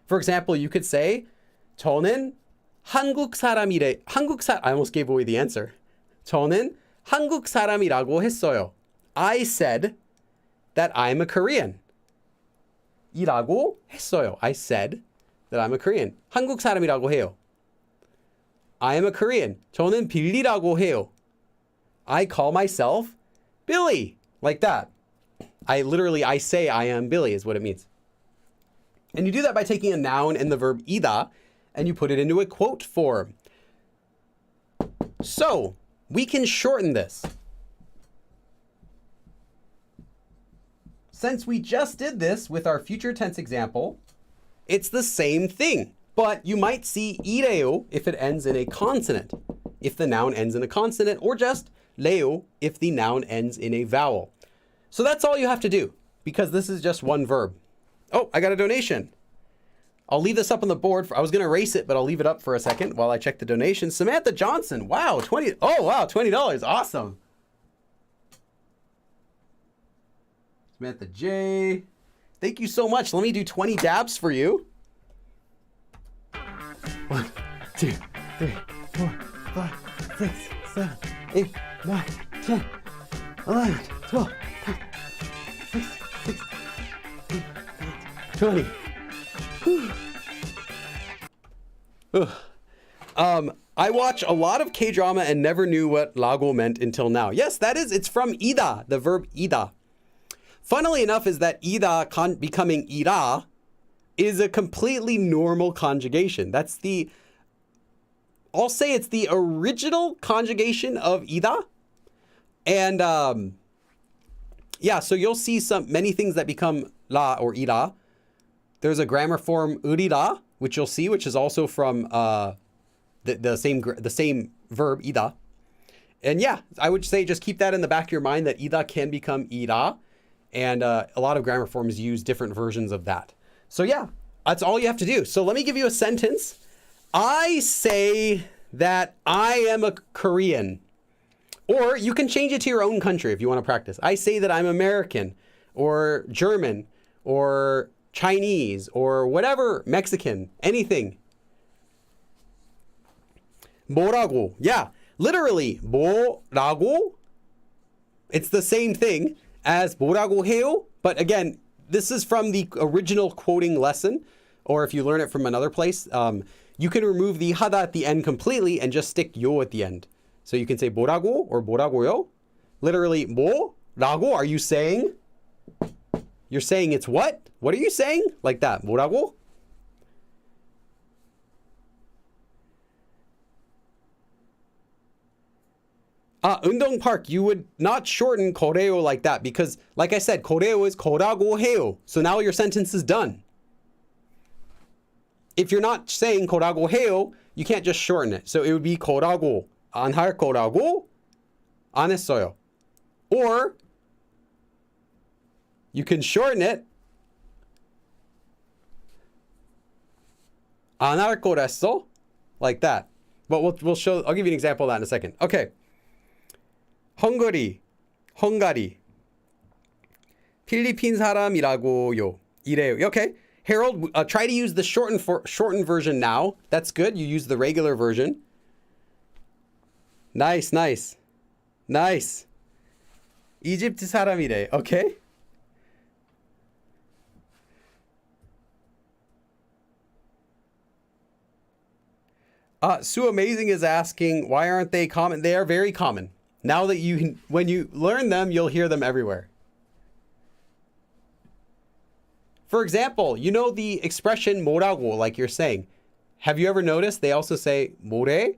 For example, you could say, 저는 한국 사람이래. I almost gave away the answer. 저는 한국 사람이라고 했어요. I said that I'm a Korean. 이라고 했어요. I said that I'm a Korean. 한국 사람이라고 해요. I am a Korean. 저는 빌리라고 해요. I call myself Billy. Like that. I say I am Billy is what it means. And you do that by taking a noun and the verb 이다, and you put it into a quote form. So, we can shorten this. Since we just did this with our future tense example, it's the same thing. But you might see 이래요 if it ends in a consonant, if the noun ends in a consonant, or just 레요 if the noun ends in a vowel. So that's all you have to do, because this is just one verb. Oh, I got a donation. I'll leave this up on the board. I was going to erase it, but I'll leave it up for a second while I check the donation. Samantha Johnson. Wow, $20. Oh, wow, $20. Awesome. Samantha J. Thank you so much. Let me do 20 dabs for you. 1, 2, 3, 4, 5, 6, 7, 8, 9, 10, 11, 12, 13, 20. I watch a lot of K-drama and never knew what 라고 meant until now. Yes, it's from 이다, the verb 이다. Funnily enough is that 이다 becoming 이라 is a completely normal conjugation. I'll say it's the original conjugation of 이다. And yeah, so you'll see many things that become la or 이라. There's a grammar form 으리다, which you'll see, which is also from the same verb 이다. And yeah, I would say just keep that in the back of your mind that 이다 can become 이라. And a lot of grammar forms use different versions of that. So yeah, that's all you have to do. So let me give you a sentence. I say that I am a Korean. Or you can change it to your own country if you want to practice. I say that I'm American or German or Chinese or whatever, Mexican, anything. 뭐라고. Yeah, literally, 뭐라고. It's the same thing as 뭐라고 해요. But again, this is from the original quoting lesson, or if you learn it from another place, you can remove the 하다 at the end completely and just stick 요 at the end. So you can say 뭐라고 or 뭐라고요. Literally, 뭐라고, are you saying? You're saying it's what? What are you saying? Like that, 뭐라고? 운동 park, you would not shorten 거래요 like that because, like I said, 거래요 is 거라고 해요. So now your sentence is done. If you're not saying 거라고 해요, you can't just shorten it. So it would be 거라고, 안 할 거라고, 안 했어요. Or you can shorten it, 안 할 거랬어, like that. But we'll show. I'll give you an example of that in a second. Okay. 헝가리. 필리핀 사람이라고요. 이래요. Okay. Harold, try to use the shortened version now. That's good. You use the regular version. Nice. 이집트 사람이래. Okay. Sue Amazing is asking, why aren't they common? They are very common. Now that when you learn them, you'll hear them everywhere. For example, you know the expression 뭐라고, like you're saying. Have you ever noticed they also say 뭐래?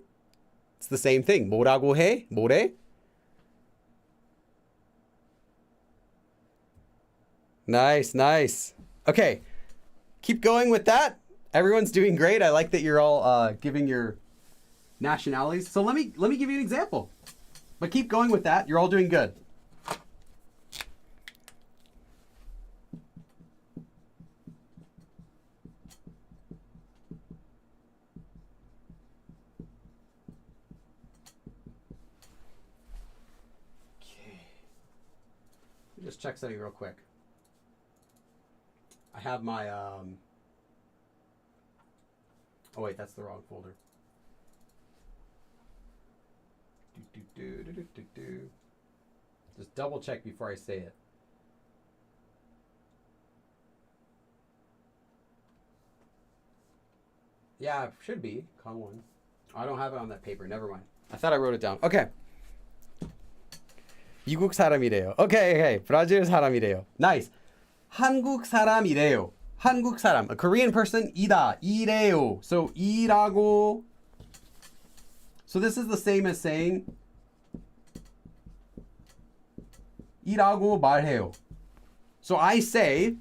It's the same thing. 뭐라고 해? 뭐래? Nice. Okay. Keep going with that. Everyone's doing great. I like that you're all giving your nationalities. So let me give you an example. But keep going with that. You're all doing good. Okay. Let me just check something real quick. I have my oh wait, that's the wrong folder. Just double check before I say it. Yeah, it should be. Con1. I don't have it on that paper. Never mind. I thought I wrote it down. Okay. 미국 사람이래요. Okay. 브라질 사람이래요. Nice. 한국 사람이래요. 한국 사람. A Korean person. 이다. 이래요. So 이라고. So this is the same as saying 이라고 말해요. So I say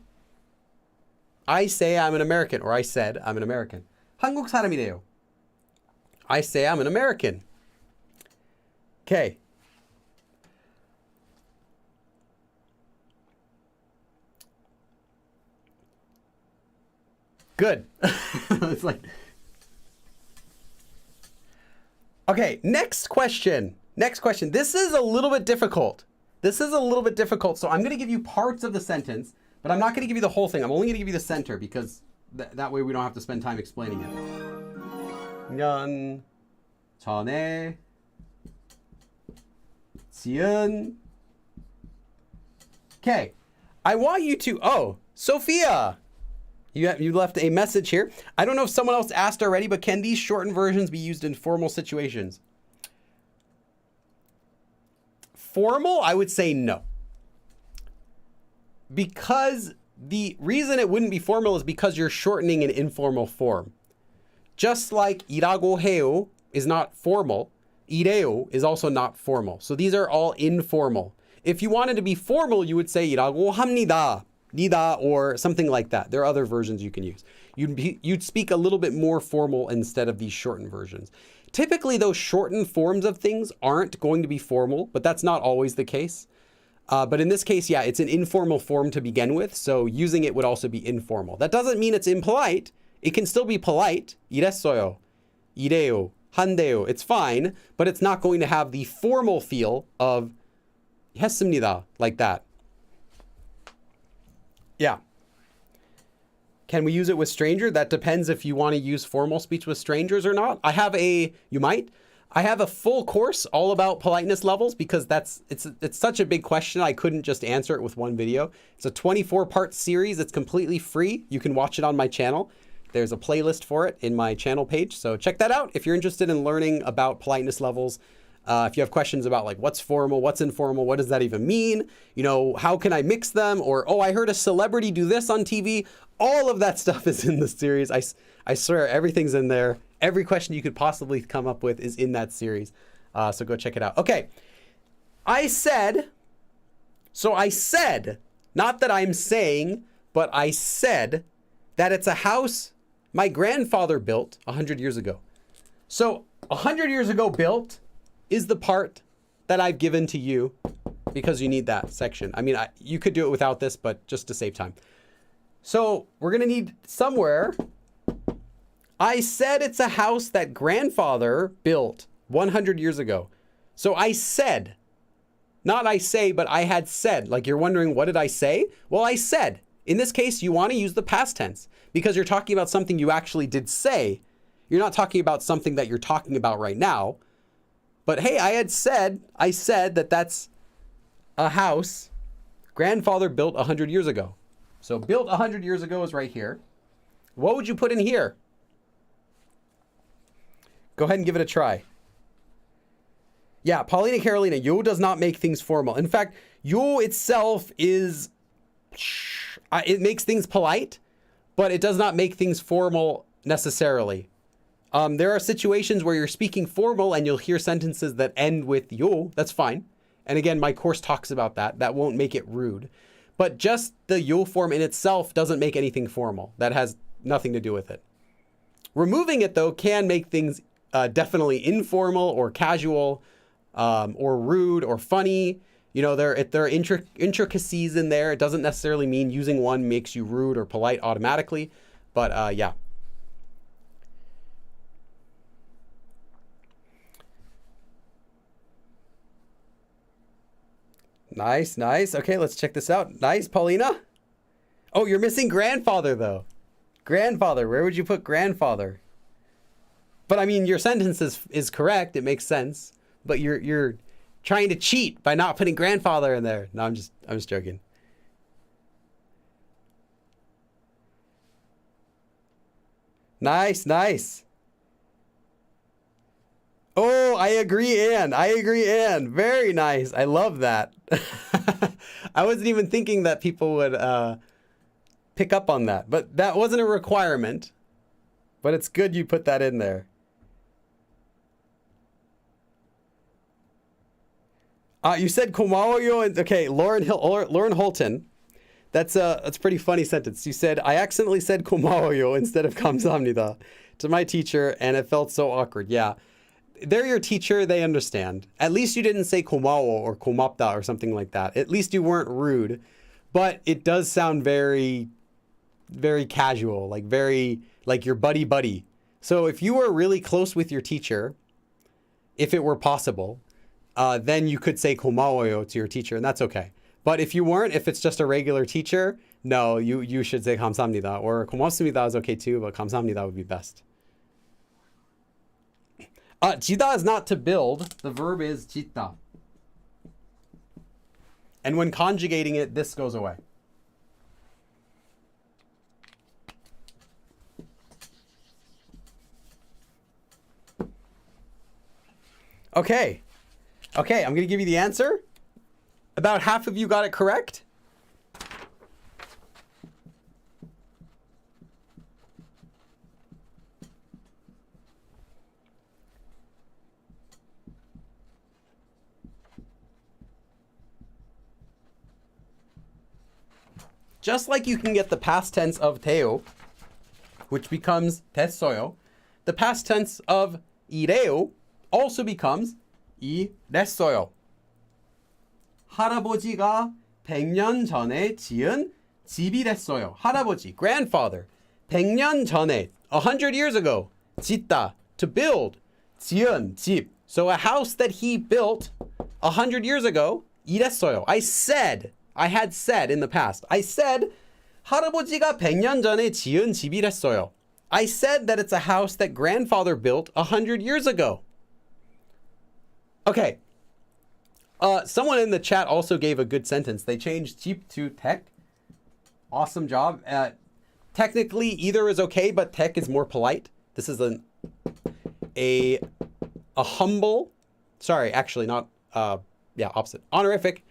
I'm an American, or I said I'm an American. 한국 사람이래요. I say I'm an American. Okay. Good. It's like... Okay, next question. This is a little bit difficult. This is a little bit difficult, so I'm going to give you parts of the sentence, but I'm not going to give you the whole thing. I'm only going to give you the center because that way we don't have to spend time explaining it. 년 전에 지은. Okay, I want you to, Sophia, you left a message here. I don't know if someone else asked already, but can these shortened versions be used in formal situations? Formal, I would say no. Because the reason it wouldn't be formal is because you're shortening an informal form. Just like 일하고 해요 is not formal, 일해요 is also not formal. So these are all informal. If you wanted to be formal, you would say 일하고 합니다, 니다, or something like that. There are other versions you can use. You'd speak a little bit more formal instead of these shortened versions. Typically, those shortened forms of things aren't going to be formal, but that's not always the case. But in this case, yeah, it's an informal form to begin with, so using it would also be informal. That doesn't mean it's impolite. It can still be polite. 이랬어요, 이래요, 한대요. It's fine, but it's not going to have the formal feel of 했습니다, like that. Yeah. Can we use it with strangers? That depends if you want to use formal speech with strangers or not. I have a full course all about politeness levels because it's such a big question. I couldn't just answer it with one video. It's a 24-part series. It's completely free. You can watch it on my channel. There's a playlist for it in my channel page. So check that out if you're interested in learning about politeness levels. If you have questions about like what's formal, what's informal, what does that even mean? You know, how can I mix them? Or, oh, I heard a celebrity do this on TV. All of that stuff is in the series. I swear everything's in there. Every question you could possibly come up with is in that series. So go check it out. Okay. I said, not that I'm saying, but I said that it's a house my grandfather built 100 years ago. So 100 years ago built is the part that I've given to you because you need that section. I mean, you could do it without this, but just to save time. So we're going to need somewhere. I said it's a house that grandfather built 100 years ago. So I said, not I say, but I had said. Like you're wondering, what did I say? Well, I said. In this case, you want to use the past tense because you're talking about something you actually did say. You're not talking about something that you're talking about right now. But hey, I said that that's a house grandfather built 100 years ago. So built 100 years ago is right here. What would you put in here? Go ahead and give it a try. Yeah, Paulina Carolina, yo does not make things formal. In fact, yo itself is, it makes things polite, but it does not make things formal necessarily. There are situations where you're speaking formal and you'll hear sentences that end with yo. That's fine. And again, my course talks about that. That won't make it rude. But just the yo form in itself doesn't make anything formal. That has nothing to do with it. Removing it, though, can make things definitely informal or casual or rude or funny. You know, there are intricacies in there. It doesn't necessarily mean using one makes you rude or polite automatically. But yeah. Nice, nice. Okay, let's check this out. Nice, Paulina. Oh, you're missing grandfather, though. Grandfather, where would you put grandfather? But I mean, your sentence is correct. It makes sense. But you're trying to cheat by not putting grandfather in there. No, I'm just joking. Nice, nice. Oh, I agree, Anne. Very nice. I love that. I wasn't even thinking that people would pick up on that, but that wasn't a requirement. But it's good you put that in there. You said 고마워요, and okay, Lauren Holton. That's a pretty funny sentence. You said, I accidentally said 고마워요 instead of 감사합니다 to my teacher, and it felt so awkward. Yeah. They're your teacher, they understand. At least you didn't say 고마워 or 고맙다 or something like that. At least you weren't rude, but it does sound very, very casual, like your buddy. So if you were really close with your teacher, if it were possible, then you could say 고마워요 to your teacher, and that's okay. But if you weren't, if it's just a regular teacher, no, you should say 감사합니다. Or 고맙습니다 is okay too, but 감사합니다 would be best. 지다 is not to build. The verb is 짓다. And when conjugating it, this goes away. Okay, I'm going to give you the answer. About half of you got it correct. Just like you can get the past tense of 돼요, which becomes 됐어요, the past tense of 이래요 also becomes 이랬어요. 할아버지가 100년 전에 지은 집이랬어요. 할아버지, grandfather. 100년 전에, 100 years ago. 짓다, to build. 지은, 집. So a house that he built 100 years ago, 이랬어요. I had said in the past. I said, 할아버지가 100년 전에 지은 집이랬어요. I said that it's a house that grandfather built 100 years ago. Okay. Someone in the chat also gave a good sentence. They changed 집 to tek. Awesome job. Technically, either is okay, but tek is more polite. This is a humble, sorry, actually not, opposite. Honorific,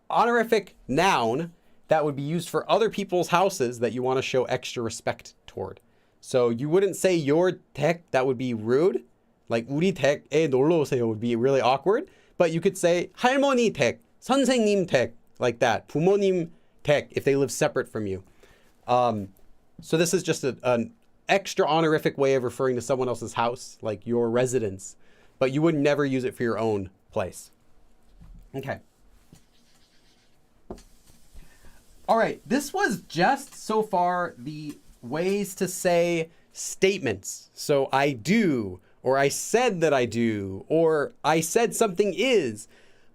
honorific noun that would be used for other people's houses that you want to show extra respect toward. So you wouldn't say your tek, that would be rude. Like 우리 댁에 놀러 오세요 would be really awkward. But you could say 할머니 댁, 선생님 댁, like that. 부모님 댁, if they live separate from you. So this is just an extra honorific way of referring to someone else's house, like your residence. But you would never use it for your own place. Okay. All right, this was just so far the ways to say statements. So I do, or I said that I do, or I said something is.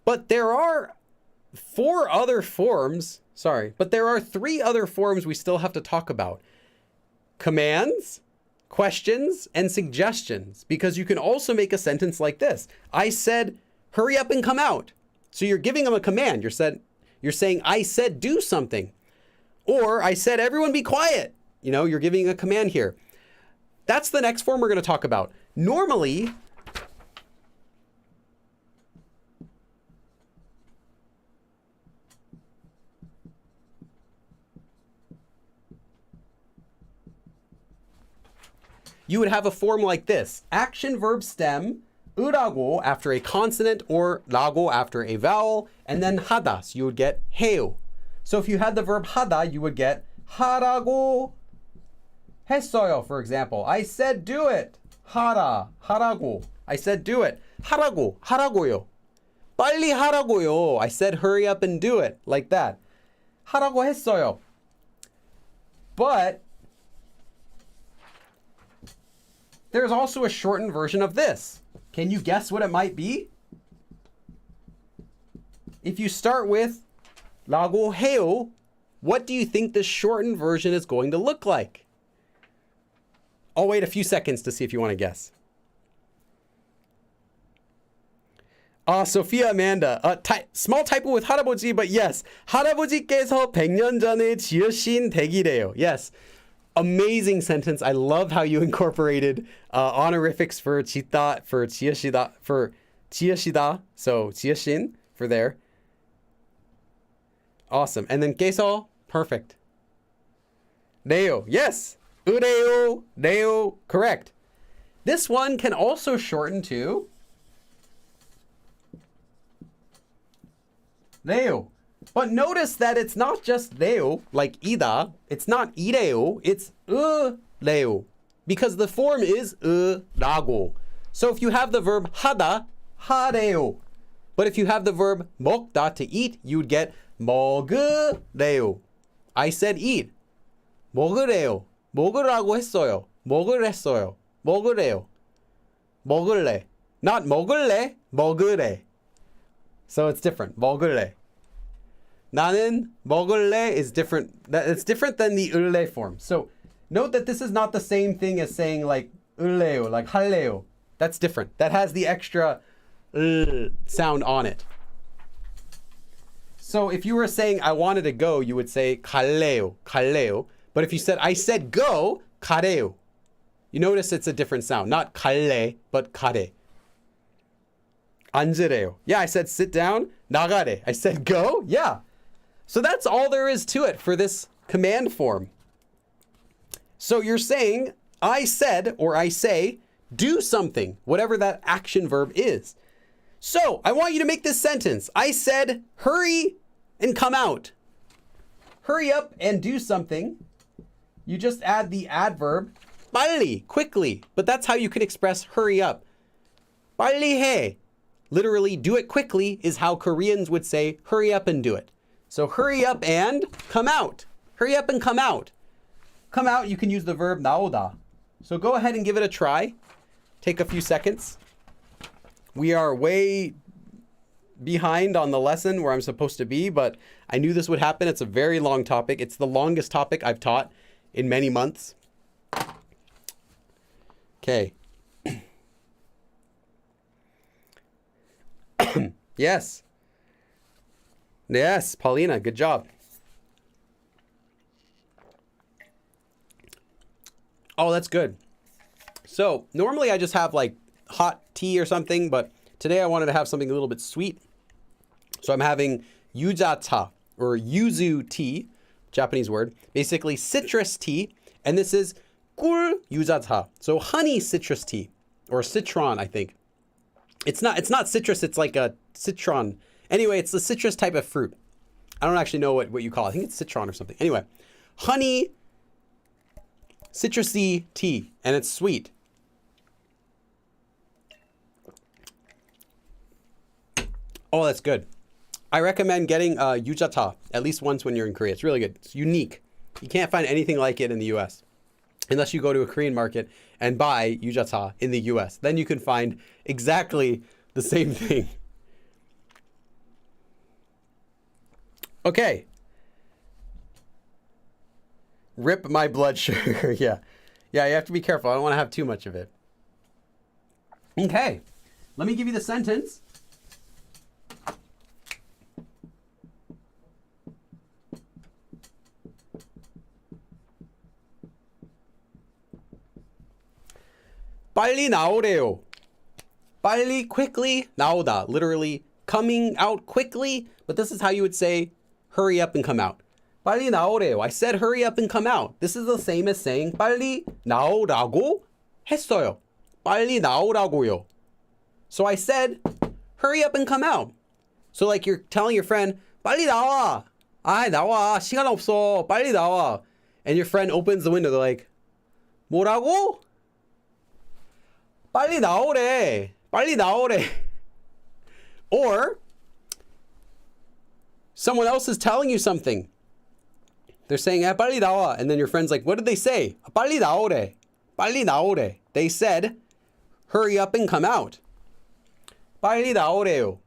But there are three other forms we still have to talk about. Commands, questions, and suggestions. Because you can also make a sentence like this. I said, hurry up and come out. So you're giving them a command. You're saying, I said do something. Or I said, everyone be quiet. You know, you're giving a command here. That's the next form we're going to talk about. Normally, you would have a form like this. Action verb stem, 으라고 after a consonant or 라고 after a vowel, and then 하다. So you would get 해요. So if you had the verb 하다, you would get 하라고 했어요, for example. I said do it. 하라고. I said do it. 하라고요. 빨리 하라고요. I said hurry up and do it, like that. 하라고 했어요. But there's also a shortened version of this. Can you guess what it might be? If you start with 라고 해요, what do you think the shortened version is going to look like? I'll wait a few seconds to see if you want to guess. Sophia Amanda, small typo with 할아버지, but yes, 할아버지께서 100년 전에 지으신 댁이래요. Yes, amazing sentence. I love how you incorporated honorifics for 짓다, for 지으시다, for 지으시다. So 지으신 for there. Awesome. And then 께서, perfect. 네요, yes. 으래요, 네요, correct. This one can also shorten to 네요. But notice that it's not just 네요, like 이다. It's not 이래요, it's 으래요. Because the form is 으라고. So if you have the verb 하다, 하래요. But if you have the verb 먹다, to eat, you would get 먹으래요. I said eat. 먹으래요. 먹으라고 했어요. 먹으랬어요. 먹으래요. 먹을래. Not 먹을래, 먹으래. So it's different. 먹을래. 나는 먹을래 is different. It's different than the 을래 form. So note that this is not the same thing as saying like 을래요, like 할래요. That's different. That has the extra sound on it. So if you were saying I wanted to go, you would say 갈래요, 갈래요. But if you said I said go, 가래요. You notice it's a different sound. Not 갈래, but 가래. 앉으래요. Yeah, I said sit down. 나가래. I said go. Yeah. So that's all there is to it for this command form. So you're saying I said or I say do something, whatever that action verb is. So I want you to make this sentence. I said hurry and come out. Hurry up and do something. You just add the adverb 빨리, quickly. But that's how you can express hurry up. 빨리 해. Literally, do it quickly is how Koreans would say hurry up and do it. So hurry up and come out. Hurry up and come out. Come out, you can use the verb 나오다. So go ahead and give it a try. Take a few seconds. We are way behind on the lesson where I'm supposed to be, but I knew this would happen. It's a very long topic. It's the longest topic I've taught in many months. Okay. Yes. Yes, Paulina, good job. Oh, that's good. So normally I just have like hot tea or something, but today I wanted to have something a little bit sweet. So I'm having yuja-ta or yuzu tea, Japanese word, basically citrus tea. And this is 꿀 유자차. So honey citrus tea or citron, I think. It's not citrus, it's like a citron. Anyway, it's the citrus type of fruit. I don't actually know what you call it. I think it's citron or something. Anyway, honey citrusy tea, and it's sweet. Oh, that's good. I recommend getting yuja-ta at least once when you're in Korea. It's really good. It's unique. You can't find anything like it in the US. Unless you go to a Korean market and buy yuja-ta in the US. Then you can find exactly the same thing. Okay. Rip my blood sugar. Yeah. Yeah, you have to be careful. I don't want to have too much of it. Okay. Let me give you the sentence. 빨리 나오래요. 빨리, quickly, 나오다. Literally, coming out quickly. But this is how you would say, hurry up and come out. 빨리 나오래요. I said hurry up and come out. This is the same as saying 빨리 나오라고 했어요. 빨리 나오라고요. So I said, hurry up and come out. So like you're telling your friend, 빨리 나와. 아, 나와. 시간 없어. 빨리 나와. And your friend opens the window. They're like, 뭐라고? 빨리 나오래. 빨리 나오래. Or someone else is telling you something. They're saying, 빨리 나와. And then your friend's like, what did they say? 빨리 나오래. 빨리 나오래. They said, hurry up and come out. 빨리 나오래요.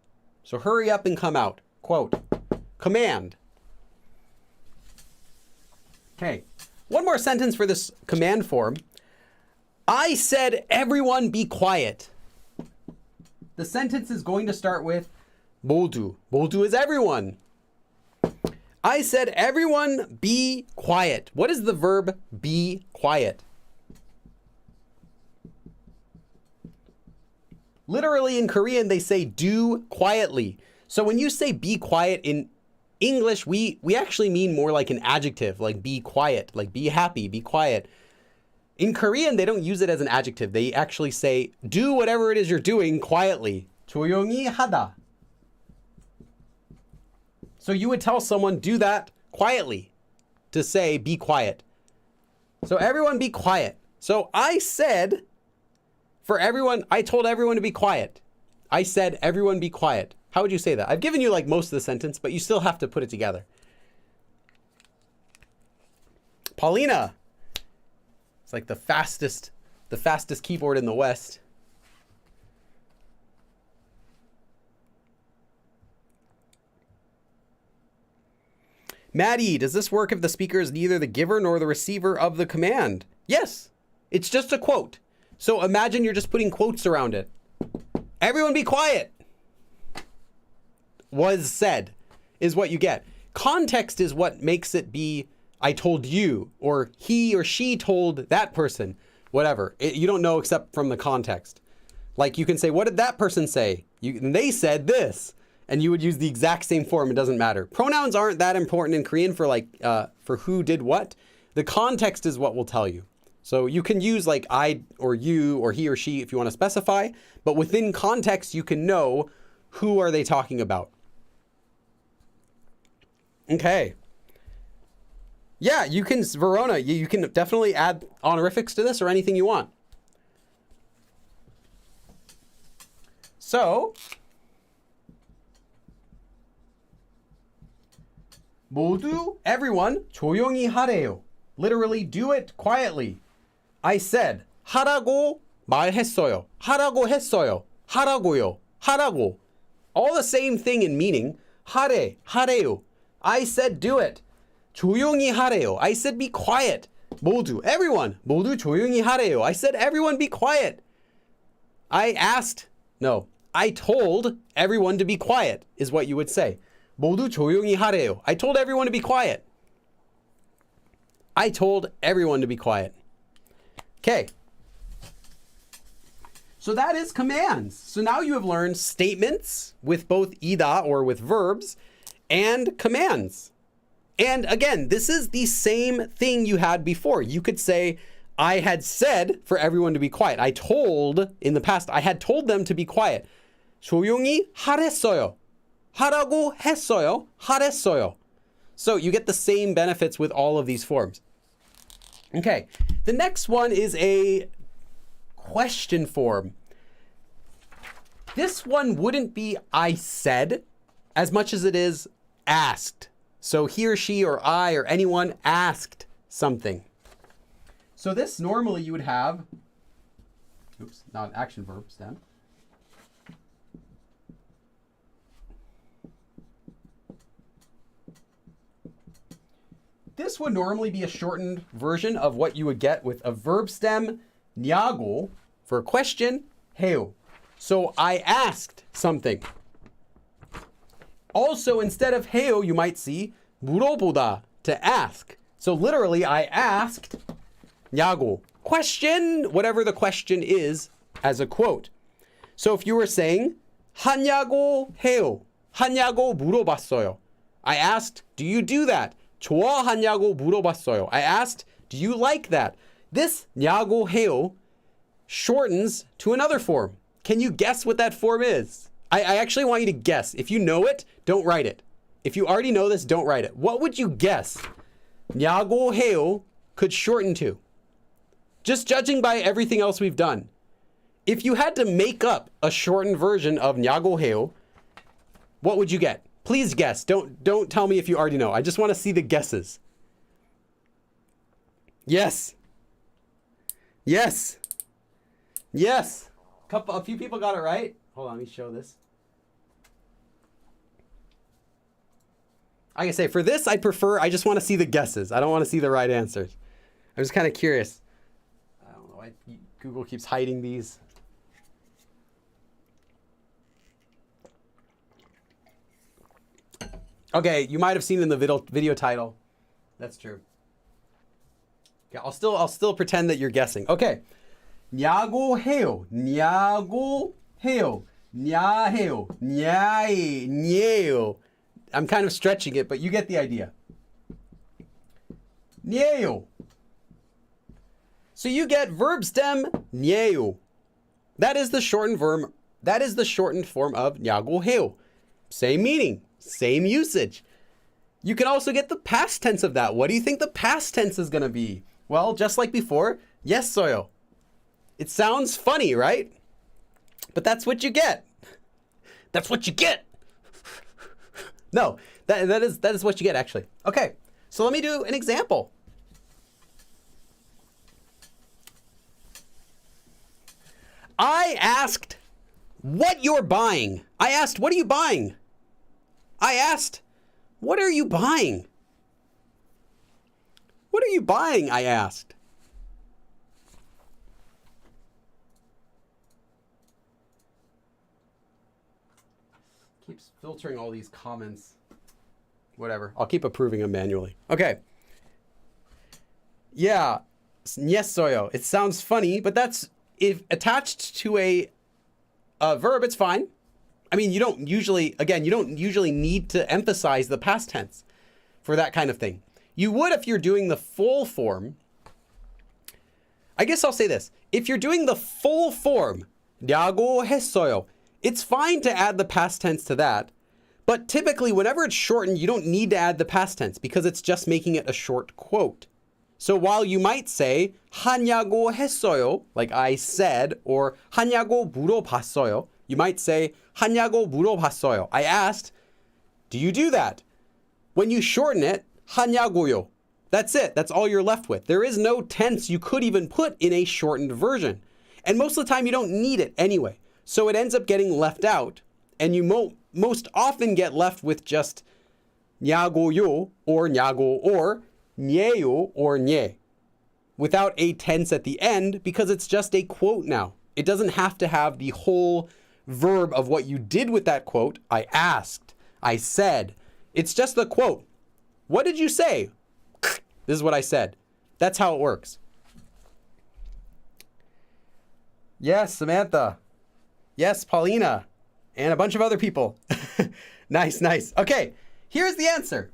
So hurry up and come out. Quote. Command. Okay. One more sentence for this command form. I said, everyone be quiet. The sentence is going to start with 모두. 모두 is everyone. I said, everyone be quiet. What is the verb be quiet? Literally in Korean, they say do quietly. So when you say be quiet in English, we actually mean more like an adjective, like be quiet, like be happy, be quiet. In Korean, they don't use it as an adjective. They actually say, do whatever it is you're doing quietly. 조용히 하다. So you would tell someone, do that quietly, to say, be quiet. So everyone be quiet. So I said, I told everyone to be quiet. I said, everyone be quiet. How would you say that? I've given you like most of the sentence, but you still have to put it together. Paulina. It's like the fastest keyboard in the West. Maddie, does this work if the speaker is neither the giver nor the receiver of the command? Yes. It's just a quote. So imagine you're just putting quotes around it. Everyone be quiet. Was said is what you get. Context is what makes it be I told you, or he or she told that person, whatever. You don't know except from the context. Like you can say, what did that person say? And they said this. And you would use the exact same form. It doesn't matter. Pronouns aren't that important in Korean for for who did what. The context is what will tell you. So you can use like I or you or he or she if you want to specify. But within context, you can know who are they talking about. Okay. Yeah, you can, Verona, you can definitely add honorifics to this or anything you want. So, 모두, everyone, 조용히 하래요. Literally, do it quietly. I said, 하라고 말했어요. 하라고 했어요. 하라고요. 하라고. All the same thing in meaning. 하래, 하래요. I said, do it. 조용히 하래요. I said, be quiet. 모두, everyone. 모두 조용히 하래요. I said, everyone be quiet. I told everyone to be quiet, is what you would say. 모두 조용히 하래요. I told everyone to be quiet. I told everyone to be quiet. Okay. So that is commands. So now you have learned statements with both ida or with verbs and commands. And again, this is the same thing you had before. You could say, I had said for everyone to be quiet. I told, in the past, I had told them to be quiet. 조용히 하랬어요. 하라고 했어요. 하랬어요. So you get the same benefits with all of these forms. Okay, the next one is a question form. This one wouldn't be I said as much as it is asked. So he or she or I or anyone asked something. So this normally you would have, not an action verb stem. This would normally be a shortened version of what you would get with a verb stem, 냐고, for a question, 해요. So I asked something. Also, instead of 해요, you might see 물어보다, to ask. So literally, I asked 냐고, question, whatever the question is, as a quote. So if you were saying 하냐고 해요, 하냐고 물어봤어요. I asked, do you do that? 좋아하냐고 물어봤어요. I asked, do you like that? This 냐고 해요 shortens to another form. Can you guess what that form is? I actually want you to guess. If you know it, don't write it. If you already know this, don't write it. What would you guess 냐고 해요 could shorten to? Just judging by everything else we've done. If you had to make up a shortened version of 냐고 해요, what would you get? Please guess. Don't tell me if you already know. I just want to see the guesses. Yes. Yes. Yes. A few people got it right. Hold on, let me show this. Like I say, for this, I just want to see the guesses. I don't want to see the right answers. I'm just kind of curious. I don't know. Google keeps hiding these. Okay, you might have seen in the video title. That's true. Okay, I'll still pretend that you're guessing. Okay. 냐고 해요. 냐고 해요. 냐해요. 냐예요. I'm kind of stretching it, but you get the idea. 냐요. So you get verb stem 냐요. That is the shortened verb. That is the shortened form of 냐고 해요. Same meaning. Same usage. You can also get the past tense of that. What do you think the past tense is going to be? Well, just like before, yes,어요. It sounds funny, right? But that's what you get. That's what you get. No, that is what you get, actually. Okay, so let me do an example. I asked what you're buying. I asked, what are you buying? I asked, what are you buying? are you buying? I asked. Keeps filtering all these comments. Whatever. I'll keep approving them manually. Okay. Yeah. Nyesoyo. It sounds funny, but that's if attached to a verb, it's fine. I mean, you don't usually need to emphasize the past tense for that kind of thing. You would if you're doing the full form. I guess I'll say this. If you're doing the full form, 냐고 했어요, it's fine to add the past tense to that. But typically, whenever it's shortened, you don't need to add the past tense because it's just making it a short quote. So while you might say 하냐고 했어요, like I said, or 하냐고 물어봤어요, you might say 하냐고 물어봤어요. I asked, do you do that? When you shorten it, 하냐고요. That's it. That's all you're left with. There is no tense you could even put in a shortened version. And most of the time, you don't need it anyway. So it ends up getting left out, and you most often get left with just 냐고요 or 냐고 or 녜요 or 녜 without a tense at the end because it's just a quote now. It doesn't have to have the whole verb of what you did with that quote. I asked, I said. It's just the quote. What did you say? This is what I said. That's how it works. Yes, Samantha. Yes, Paulina. And a bunch of other people. Nice, nice. Okay, here's the answer.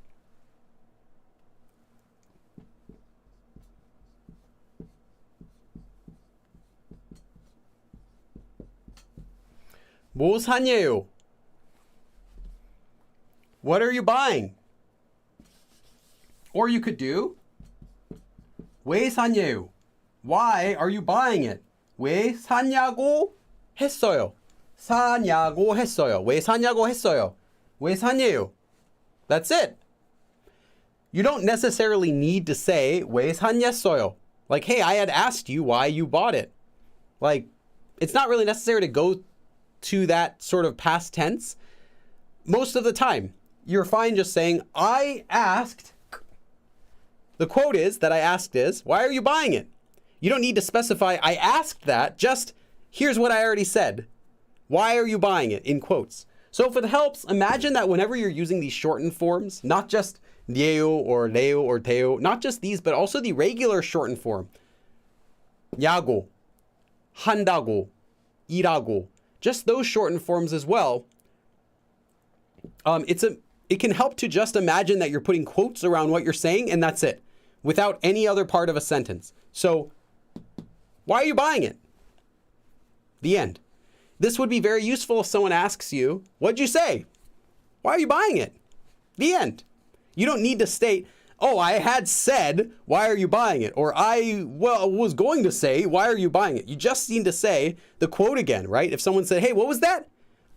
뭐 사냐요? What are you buying? Or you could do 왜 사냐요? Why are you buying it? 왜 사냐고 했어요. 사냐고 했어요. 왜 사냐고 했어요. 왜 사냐요? That's it. You don't necessarily need to say 왜 샀냐어요. Like, hey, I had asked you why you bought it. Like, it's not really necessary to go to that sort of past tense. Most of the time, you're fine just saying, I asked. The quote is that I asked is, why are you buying it? You don't need to specify, I asked that, just here's what I already said. Why are you buying it? In quotes. So if it helps, imagine that whenever you're using these shortened forms, not just 녜요 or 레요 or 테요, not just these, but also the regular shortened form. 야고, 한다고, 일하고, just those shortened forms as well. It can help to just imagine that you're putting quotes around what you're saying and that's it, without any other part of a sentence. So, why are you buying it? The end. This would be very useful if someone asks you, what'd you say? Why are you buying it? The end. You don't need to state, oh, I had said, why are you buying it? Or I was going to say, why are you buying it? You just need to say the quote again, right? If someone said, hey, what was that?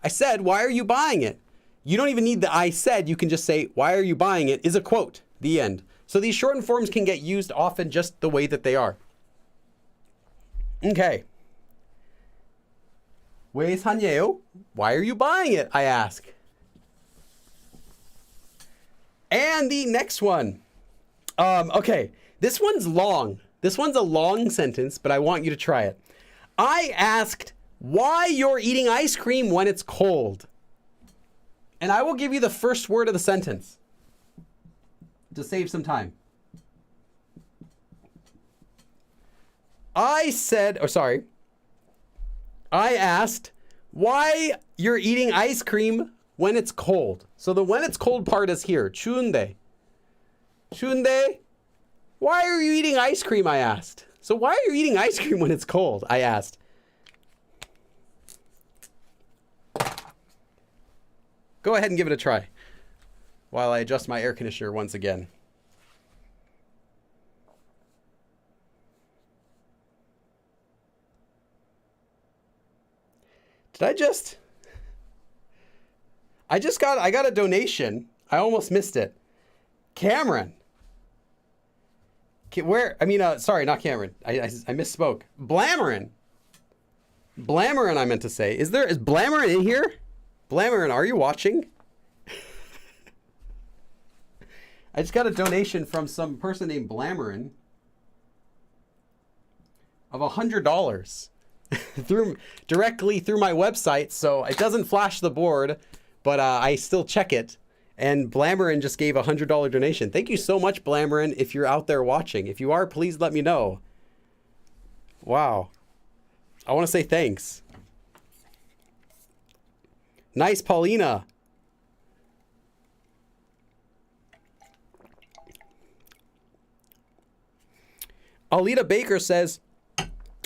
I said, why are you buying it? You don't even need the I said. You can just say, why are you buying it is a quote. The end. So these shortened forms can get used often just the way that they are. Okay. 왜 샀냐요? Why are you buying it? I ask. And the next one. Okay, this one's long. This one's a long sentence, but I want you to try it. I asked why you're eating ice cream when it's cold. And I will give you the first word of the sentence to save some time. I asked why you're eating ice cream when it's cold. So the when it's cold part is here. 추운데. 추운데? Why are you eating ice cream? I asked. So why are you eating ice cream when it's cold? I asked. Go ahead and give it a try while I adjust my air conditioner once again. I got a donation. I almost missed it. Cameron. Sorry, not Cameron. I misspoke. Blamarin, I meant to say. Is Blamarin in here? Blamarin, are you watching? I just got a donation from some person named Blamerin of $100 directly through my website. So it doesn't flash the board, but I still check it. And Blamerin just gave a $100 donation. Thank you so much, Blamerin, if you're out there watching. If you are, please let me know. Wow. I want to say thanks. Nice, Paulina. Alita Baker says,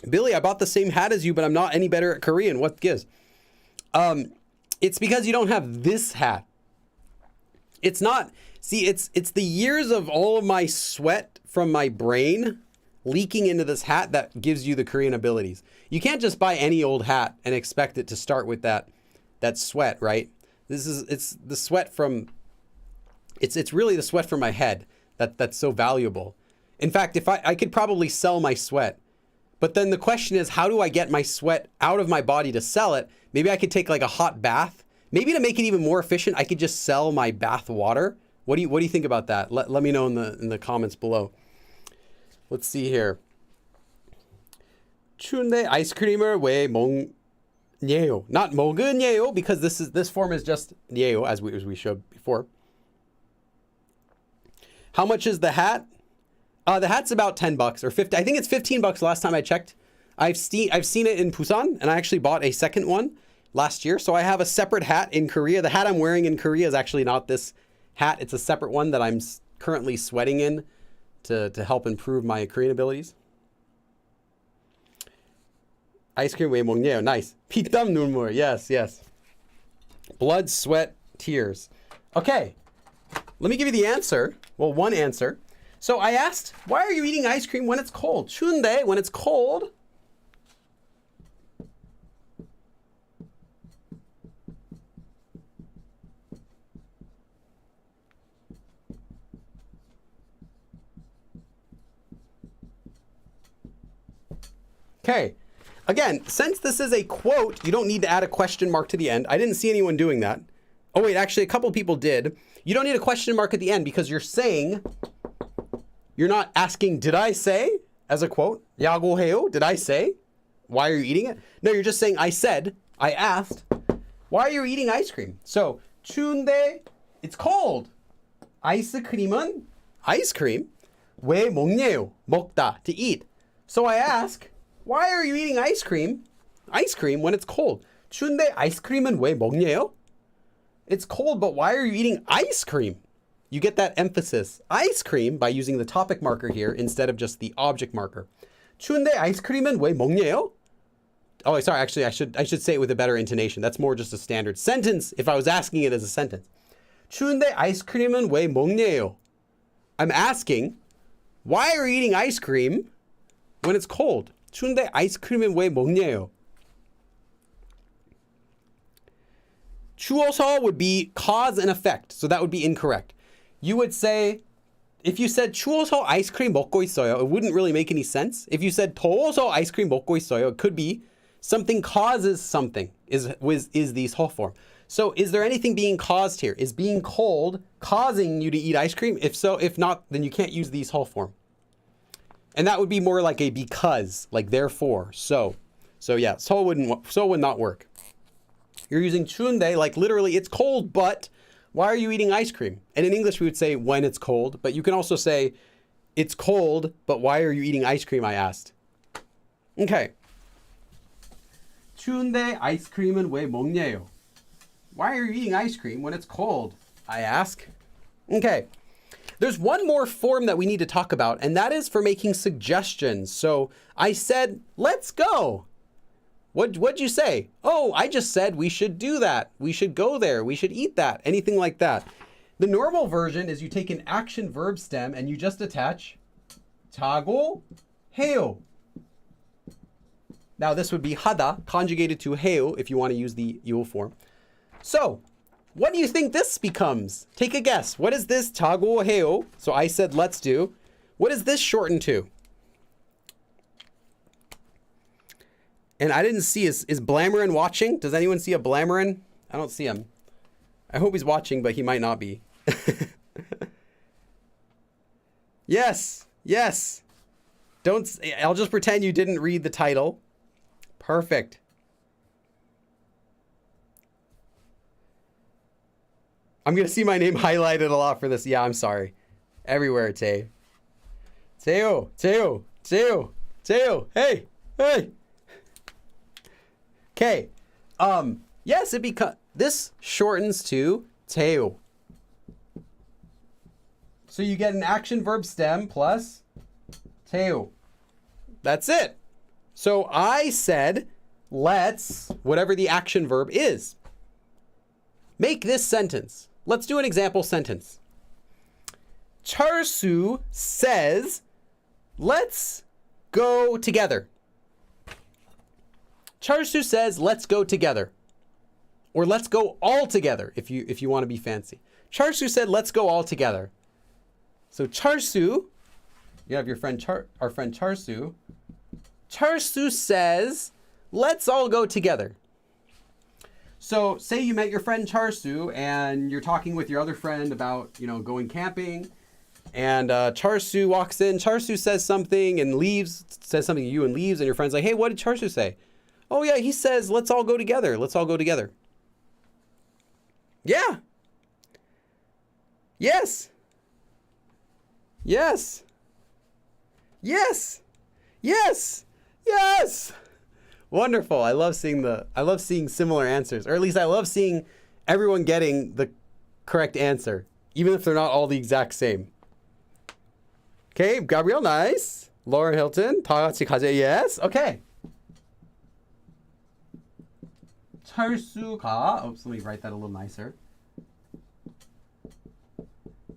Billy, I bought the same hat as you, but I'm not any better at Korean. What gives? It's because you don't have this hat. It's not, see, it's the years of all of my sweat from my brain leaking into this hat that gives you the Korean abilities. You can't just buy any old hat and expect it to start with that sweat, right? It's the sweat from, it's really the sweat from my head that's so valuable. In fact, if I could probably sell my sweat, but then the question is, how do I get my sweat out of my body to sell it? Maybe I could take like a hot bath. Maybe to make it even more efficient, I could just sell my bath water. What do you think about that? Let me know in the comments below. Let's see here. 추운데 아이스크림을 왜 먹냐요? Not 먹으냐요, because this form is just 냐요, as we showed before. How much is the hat? The hat's about $10 or 50. I think it's $15 last time I checked. I've seen it in Busan, and I actually bought a second one last year. So I have a separate hat in Korea. The hat I'm wearing in Korea is actually not this hat. It's a separate one that I'm currently sweating in to help improve my Korean abilities. Ice cream 왜 먹냐요? Nice. 피땀 눈물. Yes, yes. Blood, sweat, tears. Okay. Let me give you the answer. Well, one answer. So I asked, why are you eating ice cream when it's cold? 추운데, when it's cold. Okay. Again, since this is a quote, you don't need to add a question mark to the end. I didn't see anyone doing that. Oh wait, actually a couple people did. You don't need a question mark at the end because you're saying, you're not asking, did I say, as a quote, 야구해요? Did I say? Why are you eating it? No, you're just saying, I said, I asked, why are you eating ice cream? So, 추운데, it's cold. 아이스크림은, ice cream. 왜 먹냐요? 먹다, to eat. So I ask, why are you eating ice cream? Ice cream when it's cold. 추운데 아이스크림은 왜 먹냐요? It's cold, but why are you eating ice cream? You get that emphasis, ice cream, by using the topic marker here instead of just the object marker. 추운데 아이스크림은 왜 먹냐요? Oh, sorry, actually, I should say it with a better intonation. That's more just a standard sentence if I was asking it as a sentence. 추운데 아이스크림은 왜 먹냐요? I'm asking, why are you eating ice cream when it's cold? 추운데 아이스크림은 왜 먹냐요? 추워서 would be cause and effect, so that would be incorrect. You would say, if you said 추워서 아이스크림 먹고 있어요, it wouldn't really make any sense. If you said 더워서 아이스크림 먹고 있어요, it could be something causes something, is the whole form. So is there anything being caused here? Is being cold causing you to eat ice cream? If so, if not, then you can't use these whole form. And that would be more like a because, like therefore, so. So yeah, so would not work. You're using 추운데, like literally it's cold, but why are you eating ice cream? And in English we would say when it's cold, but you can also say it's cold, but why are you eating ice cream, I asked. Okay. 추운데 아이스크림은 왜 먹냐요? Why are you eating ice cream when it's cold? I ask. Okay. There's one more form that we need to talk about, and that is for making suggestions. So I said, let's go. What'd you say? Oh, I just said we should do that. We should go there. We should eat that. Anything like that. The normal version is you take an action verb stem and you just attach 자고 해요. Now this would be 하다 conjugated to 해요 if you want to use the ul form. So, what do you think this becomes? Take a guess. What is this 자고 해요? So I said let's do. What is this shortened to? And I didn't see, is Blamerin watching? Does anyone see a Blamerin? I don't see him. I hope he's watching, but he might not be. Yes. Yes. I'll just pretend you didn't read the title. Perfect. I'm going to see my name highlighted a lot for this. Yeah, I'm sorry. Everywhere, Teo. Teo. Hey. Okay. Yes, this shortens to Teo. So you get an action verb stem plus Teo. That's it. So I said, let's, whatever the action verb is, make this sentence. Let's do an example sentence. Charsu says, let's go together. Charsu says, let's go together. Or let's go all together if you want to be fancy. Charsu said, let's go all together. So Charsu, you have our friend Charsu. Charsu says, let's all go together. So say you met your friend Charsu and you're talking with your other friend about, going camping. And Charsu walks in. Charsu says something and leaves, says something to you and leaves. And your friend's like, hey, what did Charsu say? Oh, yeah, he says, let's all go together. Let's all go together. Yeah. Yes. Yes. Yes. Yes. Yes. Wonderful. I love seeing similar answers, or at least I love seeing everyone getting the correct answer, even if they're not all the exact same. Okay, Gabrielle, nice. Laura Hilton, 다 같이 가자. Yes. Okay. 철수가, oops, let me write that a little nicer.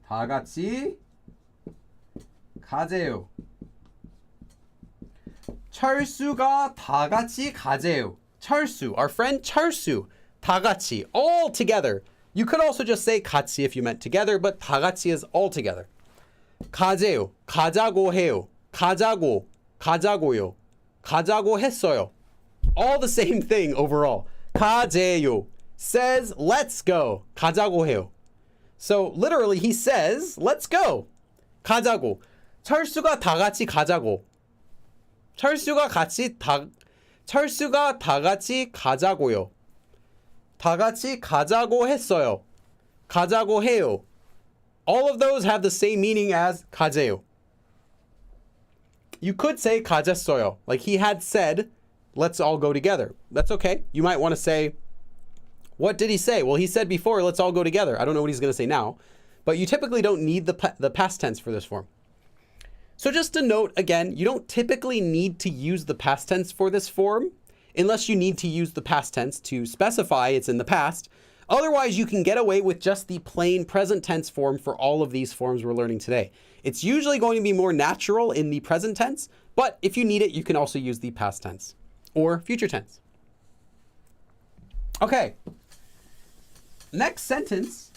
다 같이 가재요. 철수가 다 같이 가재요. 철수, our friend 철수. 다 같이, all together. You could also just say 같이 if you meant together, but 다 같이 is all together. 가재요. 가자고 해요. 가자고요. 가자고 했어요. All the same thing overall. 가재요 says, let's go. 가자고 해요. So literally he says, let's go. 가자고. 철수가 다 같이 가자고. 철수가 다 같이 가자고요. 다 같이 가자고 했어요. 가자고 해요. All of those have the same meaning as 가재요. You could say 가졌어요. Like he had said, let's all go together. That's okay. You might want to say, what did he say? Well, he said before, let's all go together. I don't know what he's going to say now. But you typically don't need the past tense for this form. So just to note, again, you don't typically need to use the past tense for this form unless you need to use the past tense to specify it's in the past. Otherwise, you can get away with just the plain present tense form for all of these forms we're learning today. It's usually going to be more natural in the present tense, but if you need it, you can also use the past tense or future tense. Okay. Next sentence.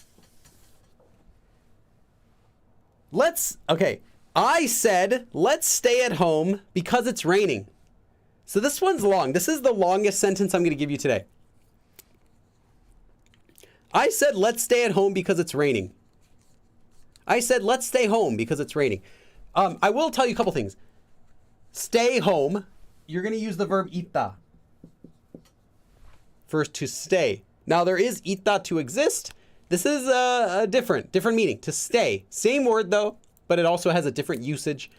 I said, let's stay at home because it's raining. So this one's long. This is the longest sentence I'm going to give you today. I said, let's stay at home because it's raining. I said, let's stay home because it's raining. I will tell you a couple things. Stay home, you're going to use the verb 있다. First, to stay. Now, there is 있다, to exist. This is a different meaning, to stay. Same word, though, but it also has a different usage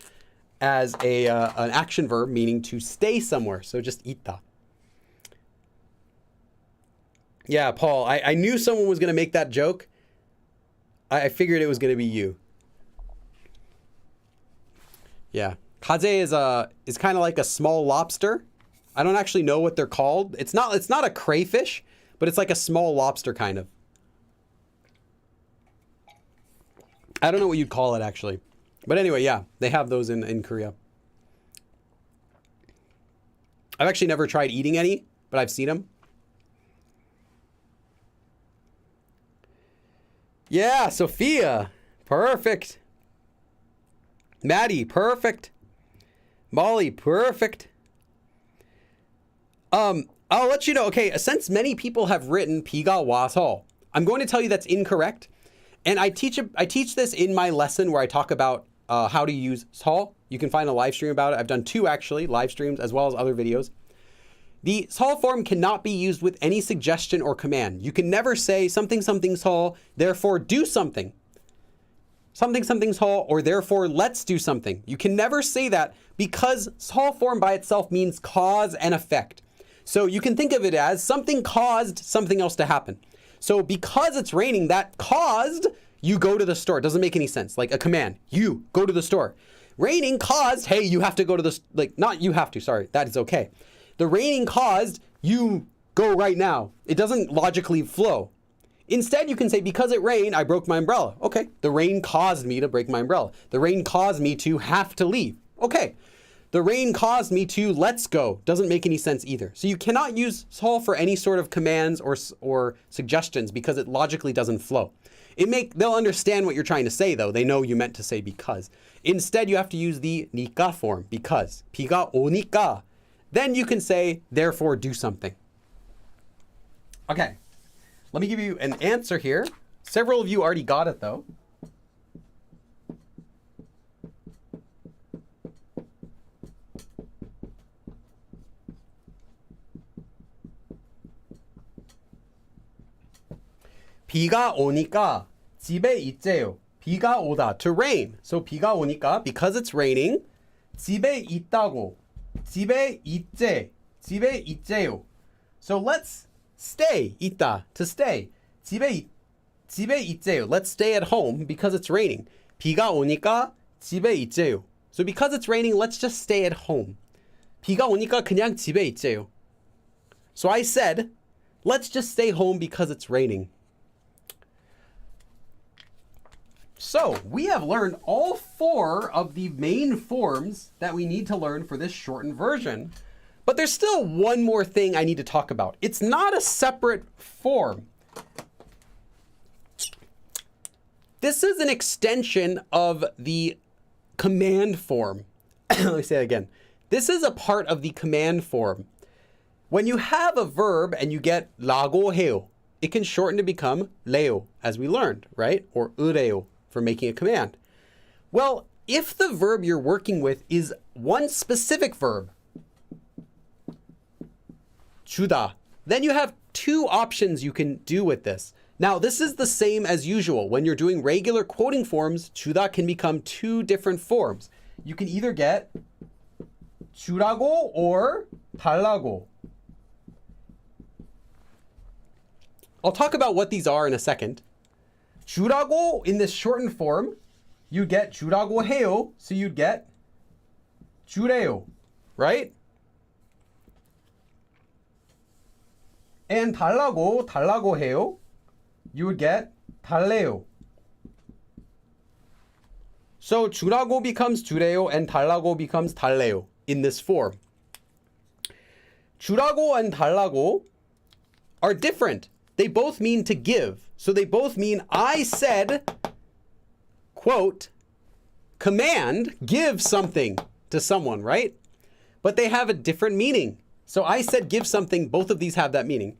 as an action verb, meaning to stay somewhere. So just 있다. Yeah, Paul, I knew someone was going to make that joke. I figured it was going to be you. Yeah. 가재 is kind of like a small lobster. I don't actually know what they're called. It's not a crayfish, but it's like a small lobster kind of. I don't know what you'd call it actually. But anyway, yeah, they have those in Korea. I've actually never tried eating any, but I've seen them. Yeah, Sophia, perfect. Maddie, perfect. Molly, perfect. I'll let you know, okay, since many people have written 비가 와서, I'm going to tell you that's incorrect. And I teach this in my lesson where I talk about how to use 서. You can find a live stream about it. I've done 2 actually, live streams as well as other videos. The 서 form cannot be used with any suggestion or command. You can never say something something 서, therefore do something. Something something 서, or therefore let's do something. You can never say that because 서 form by itself means cause and effect. So you can think of it as something caused something else to happen. So because it's raining, that caused you go to the store. It doesn't make any sense. Like a command, you go to the store. Raining caused, hey, you have to go to the, like, not you have to, sorry, that is okay. The raining caused you go right now. It doesn't logically flow. Instead, you can say, because it rained, I broke my umbrella. Okay, the rain caused me to break my umbrella. The rain caused me to have to leave. Okay, the rain caused me to let's go. Doesn't make any sense either. So you cannot use 서 for any sort of commands or suggestions because it logically doesn't flow. They'll understand what you're trying to say though. They know you meant to say because. Instead, you have to use the 니까 form, because. 비가 오니까. Then you can say, therefore do something. Okay, let me give you an answer here. Several of you already got it though. 비가 오니까 집에 있재요. 비가 오다, to rain. So 비가 오니까, because it's raining, 집에 있다고. 집에 있재. 집에 있재요. So let's stay. 있다, to stay. 집에 있재요. Let's stay at home because it's raining. 비가 오니까 집에 있재요. So because it's raining, let's just stay at home. 비가 오니까 그냥 집에 있재요. So I said, let's just stay home because it's raining. So we have learned all 4 of the main forms that we need to learn for this shortened version. But there's still one more thing I need to talk about. It's not a separate form. This is an extension of the command form. Let me say it again. This is a part of the command form. When you have a verb and you get 라고 해요, it can shorten to become 레요, as we learned, right? Or 으래요 for making a command. Well, if the verb you're working with is one specific verb, 주다, then you have 2 options you can do with this. Now, this is the same as usual. When you're doing regular quoting forms, 주다 can become 2 different forms. You can either get 주라고 or 달라고. I'll talk about what these are in a second. 주라고, in this shortened form, you get 주라고 해요, so you'd get 주래요, right? And 달라고 해요, you would get 달래요. So 주라고 becomes 주래요 and 달라고 becomes 달래요 in this form. 주라고 and 달라고 are different. They both mean to give. So they both mean I said, quote, command, give something to someone, right? But they have a different meaning. So I said give something, both of these have that meaning.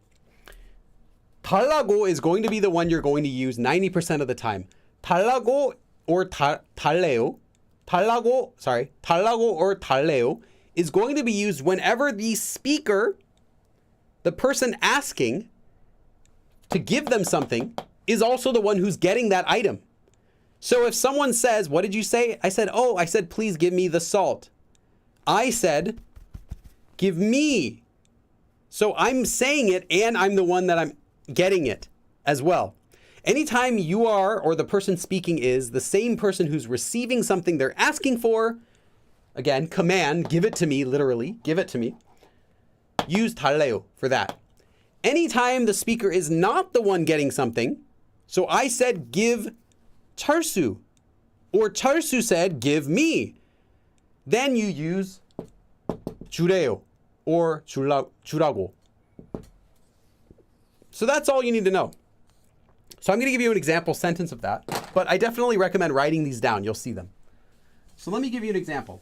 달라고 is going to be the one you're going to use 90% of the time. 달라고 or 달래요, 달라고 or 달래요 is going to be used whenever the speaker, the person asking to give them something, is also the one who's getting that item. So if someone says, what did you say? I said, please give me the salt. I said, give me. So I'm saying it and I'm the one that I'm getting it as well. Anytime you are, or the person speaking is, the same person who's receiving something they're asking for, again, command, give it to me, literally, give it to me, use 달래요 for that. Anytime the speaker is not the one getting something, so I said, give 철수, or 철수 said, give me, then you use 주래요, or 주라고. So that's all you need to know. So I'm going to give you an example sentence of that, but I definitely recommend writing these down. You'll see them. So let me give you an example.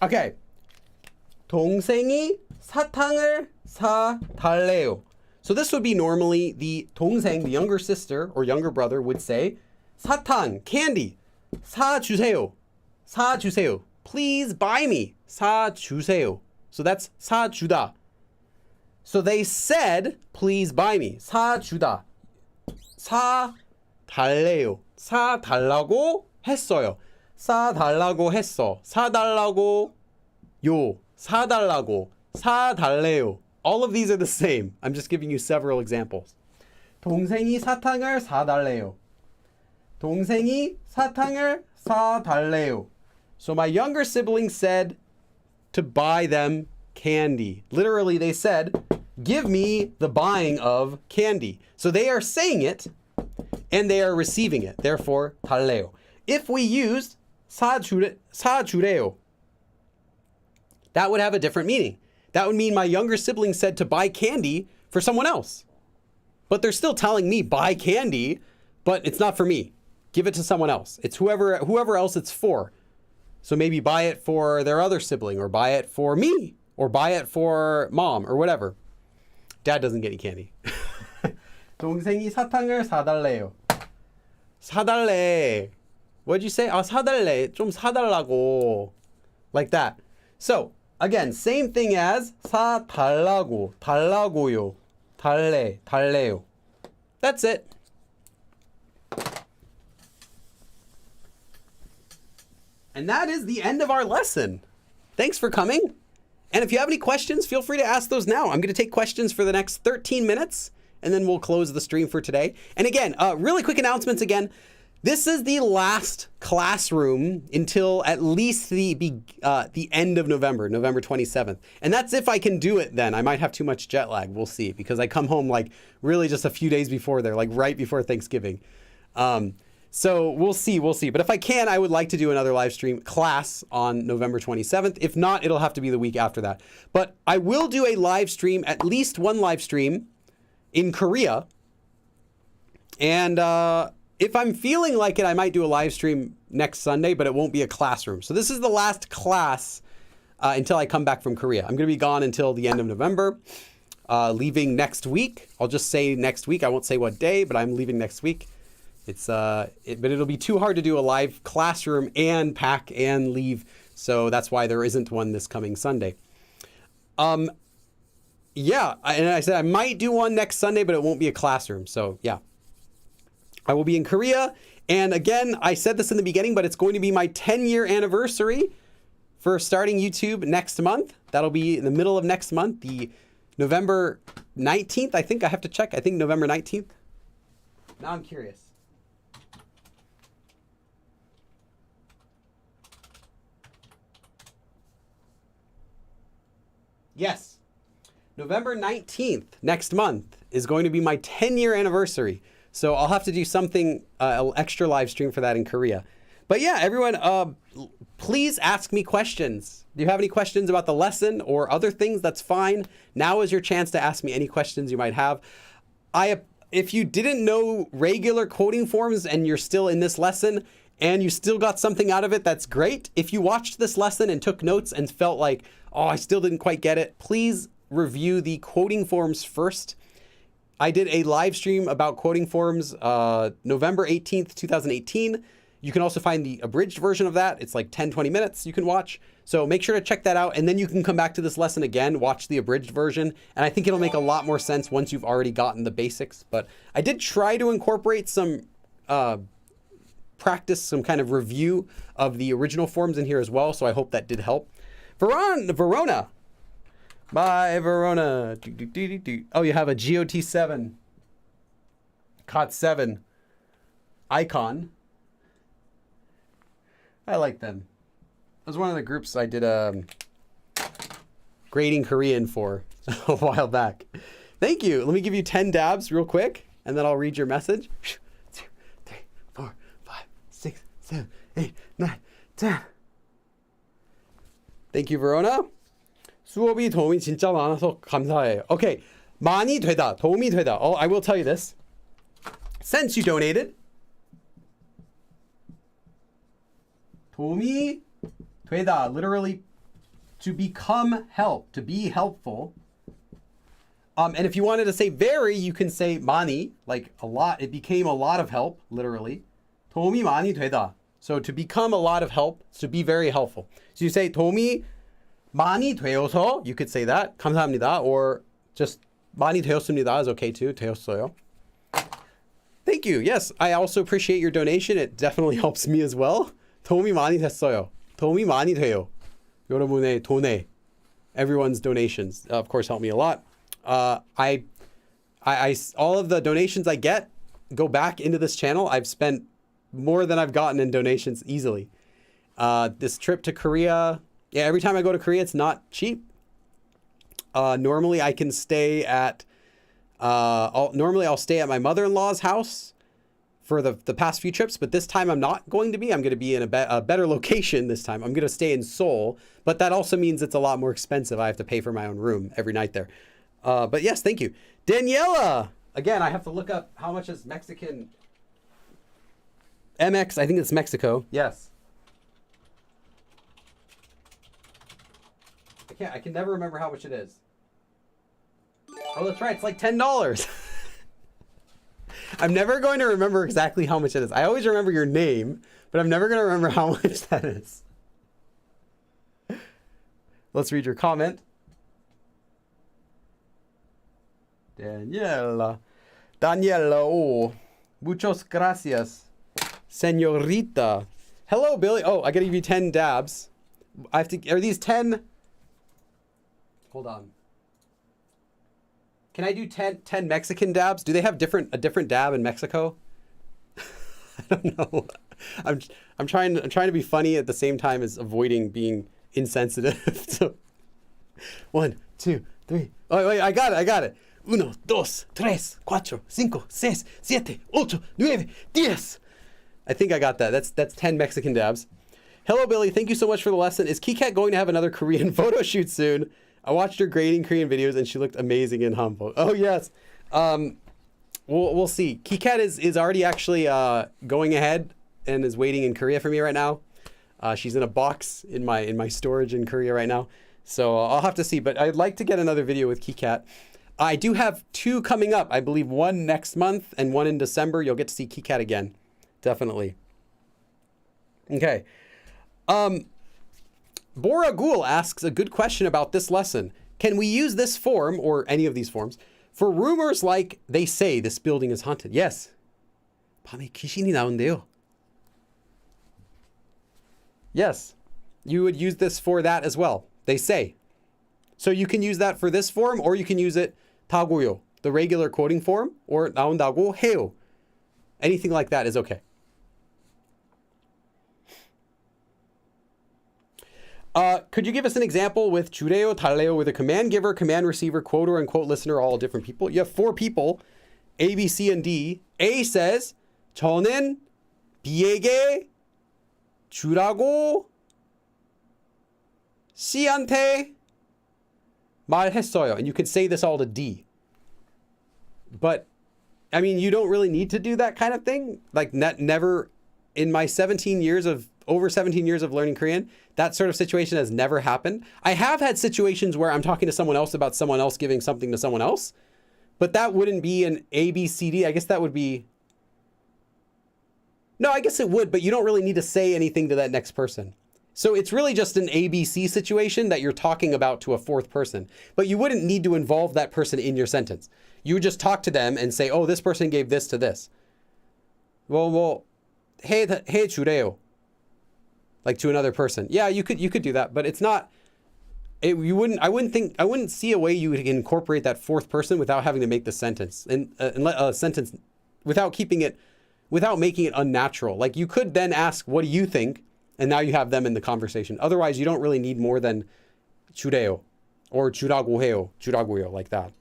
Okay. 동생이 사탕을 사달래요. So this would be normally the 동생, the younger sister or younger brother would say 사탕, candy, 사주세요. 사주세요. Please buy me. 사주세요. So that's 사주다. So they said, please buy me. 사주다. 사달래요. 사달라고 했어요. 사달라고 했어. 사달라고 요. 사달라고. 사달래요. All of these are the same. I'm just giving you several examples. 동생이 사탕을 사달래요. 동생이 사탕을 사달래요. So my younger sibling said to buy them candy. Literally, they said, give me the buying of candy. So they are saying it and they are receiving it. Therefore, 달래요. If we used 사주래요, that would have a different meaning. That would mean my younger sibling said to buy candy for someone else. But they're still telling me buy candy, but it's not for me. Give it to someone else. It's whoever else it's for. So maybe buy it for their other sibling, or buy it for me, or buy it for mom, or whatever. Dad doesn't get any candy. 동생이 사탕을 사달래요. 사달래. What'd you say? 사달래. 좀 사달라고. Like that. So, again, same thing as 사달라고, 달라고요, 달래, 달래요. That's it. And that is the end of our lesson. Thanks for coming. And if you have any questions, feel free to ask those now. I'm going to take questions for the next 13 minutes, and then we'll close the stream for today. And again, really quick announcements again. This is the last classroom until at least the end of November, November 27th. And that's if I can do it then. I might have too much jet lag. We'll see, because I come home like really just a few days before there, like right before Thanksgiving. So we'll see. But if I can, I would like to do another live stream class on November 27th. If not, it'll have to be the week after that. But I will do a live stream, at least one live stream in Korea. And if I'm feeling like it, I might do a live stream next Sunday, but it won't be a classroom. So this is the last class until I come back from Korea. I'm going to be gone until the end of November, leaving next week. I'll just say next week. I won't say what day, but I'm leaving next week. But it'll be too hard to do a live classroom and pack and leave. So that's why there isn't one this coming Sunday. Yeah, and I said I might do one next Sunday, but it won't be a classroom. So yeah. I will be in Korea. And again, I said this in the beginning, but it's going to be my 10-year anniversary for starting YouTube next month. That'll be in the middle of next month, the November 19th. I think I have to check. I think November 19th. Now I'm curious. Yes. November 19th next month is going to be my 10-year anniversary. So I'll have to do something, extra live stream for that in Korea. But yeah, everyone, please ask me questions. Do you have any questions about the lesson or other things? That's fine. Now is your chance to ask me any questions you might have. If you didn't know regular quoting forms and you're still in this lesson and you still got something out of it, that's great. If you watched this lesson and took notes and felt like, oh, I still didn't quite get it, please review the quoting forms first. I did a live stream about quoting forms November 18th, 2018. You can also find the abridged version of that. It's like 10-20 minutes you can watch. So make sure to check that out. And then you can come back to this lesson again, watch the abridged version. And I think it'll make a lot more sense once you've already gotten the basics. But I did try to incorporate some practice, some kind of review of the original forms in here as well. So I hope that did help. Verona. Bye, Verona. Oh, you have a GOT7, COT7 icon. I like them. It was one of the groups I did grading Korean for a while back. Thank you. Let me give you 10 dabs real quick, and then I'll read your message. 2, 3, 4, 5, 6, 7, 8, 9, 10. Thank you, Verona. 수업이 도움이 진짜 많아서 감사해요. Okay, 많이 되다, 도움이 되다. Oh, I will tell you this. Since you donated, 도움이 되다, literally to become help, to be helpful. And if you wanted to say very, you can say 많이, like a lot. It became a lot of help, literally. 도움이 많이 되다. So to become a lot of help, to be very helpful. So you say 도움이 많이 되어서, you could say that. 감사합니다. Or just 많이 되었습니다 is okay too. 되었어요. Thank you. Yes, I also appreciate your donation. It definitely helps me as well. 도움이 많이 됐어요. 도움이 많이 돼요. 여러분의 돈에, everyone's donations, of course, help me a lot. I all of the donations I get go back into this channel. I've spent more than I've gotten in donations easily. This trip to Korea, yeah, every time I go to Korea, it's not cheap. Normally I can stay at, normally I'll stay at my mother-in-law's house for the past few trips, but this time I'm not going to be. I'm going to be in a better location this time. I'm going to stay in Seoul, but that also means it's a lot more expensive. I have to pay for my own room every night there. But yes, thank you. Daniela! Again, I have to look up how much is Mexican... MX, I think it's Mexico. Yes. I can never remember how much it is. Oh, that's right. It's like $10. I'm never going to remember exactly how much it is. I always remember your name, but I'm never going to remember how much that is. Let's read your comment. Daniela, oh, muchas gracias, señorita. Hello, Billy. Oh, I gotta give you 10 dabs. I have to. Are these 10? Hold on. Can I do 10 Mexican dabs? Do they have a different dab in Mexico? I don't know. I'm trying to be funny at the same time as avoiding being insensitive. So, 1, 2, 3. Oh wait, I got it. 1, 2, 3, 4, 5, 6, 7, 8, 9, 10. I think I got that. That's 10 Mexican dabs. Hello, Billy. Thank you so much for the lesson. Is Kikat going to have another Korean photo shoot soon? I watched her grading Korean videos and she looked amazing in hanbok. Oh yes. We'll see. Kikat is already actually going ahead and is waiting in Korea for me right now. She's in a box in my storage in Korea right now. So I'll have to see. But I'd like to get another video with Kikat. I do have 2 coming up. I believe 1 next month and 1 in December. You'll get to see Kikat again. Definitely. Okay. Bora Ghoul asks a good question about this lesson. Can we use this form, or any of these forms, for rumors like they say this building is haunted? Yes. 밤에 귀신이 나온대요. Yes. You would use this for that as well. They say. So you can use that for this form, or you can use it 다고요, the regular quoting form, or 나온다고 해요. Anything like that is okay. Could you give us an example with 주래요, 달래요, with a command giver, command receiver, quoter, and quote listener, all different people? You have 4 people, A, B, C, and D. A says, 저는 B에게 주라고 C한테 말했어요. And you could say this all to D. But, I mean, you don't really need to do that kind of thing. Like, never, in my over 17 years of learning Korean, that sort of situation has never happened. I have had situations where I'm talking to someone else about someone else giving something to someone else, but that wouldn't be an A, B, C, D. I guess that would be... No, I guess it would, but you don't really need to say anything to that next person. So it's really just an ABC situation that you're talking about to a 4th person, but you wouldn't need to involve that person in your sentence. You would just talk to them and say, oh, this person gave this to this. Well, 해 주래요. Like to another person. Yeah, you could do that, but it's not, I wouldn't see a way you would incorporate that 4th person without having to make the sentence and a sentence without making it unnatural. Like you could then ask, what do you think? And now you have them in the conversation. Otherwise, you don't really need more than 주래요 or 주라고 해요, 주라고요, like that.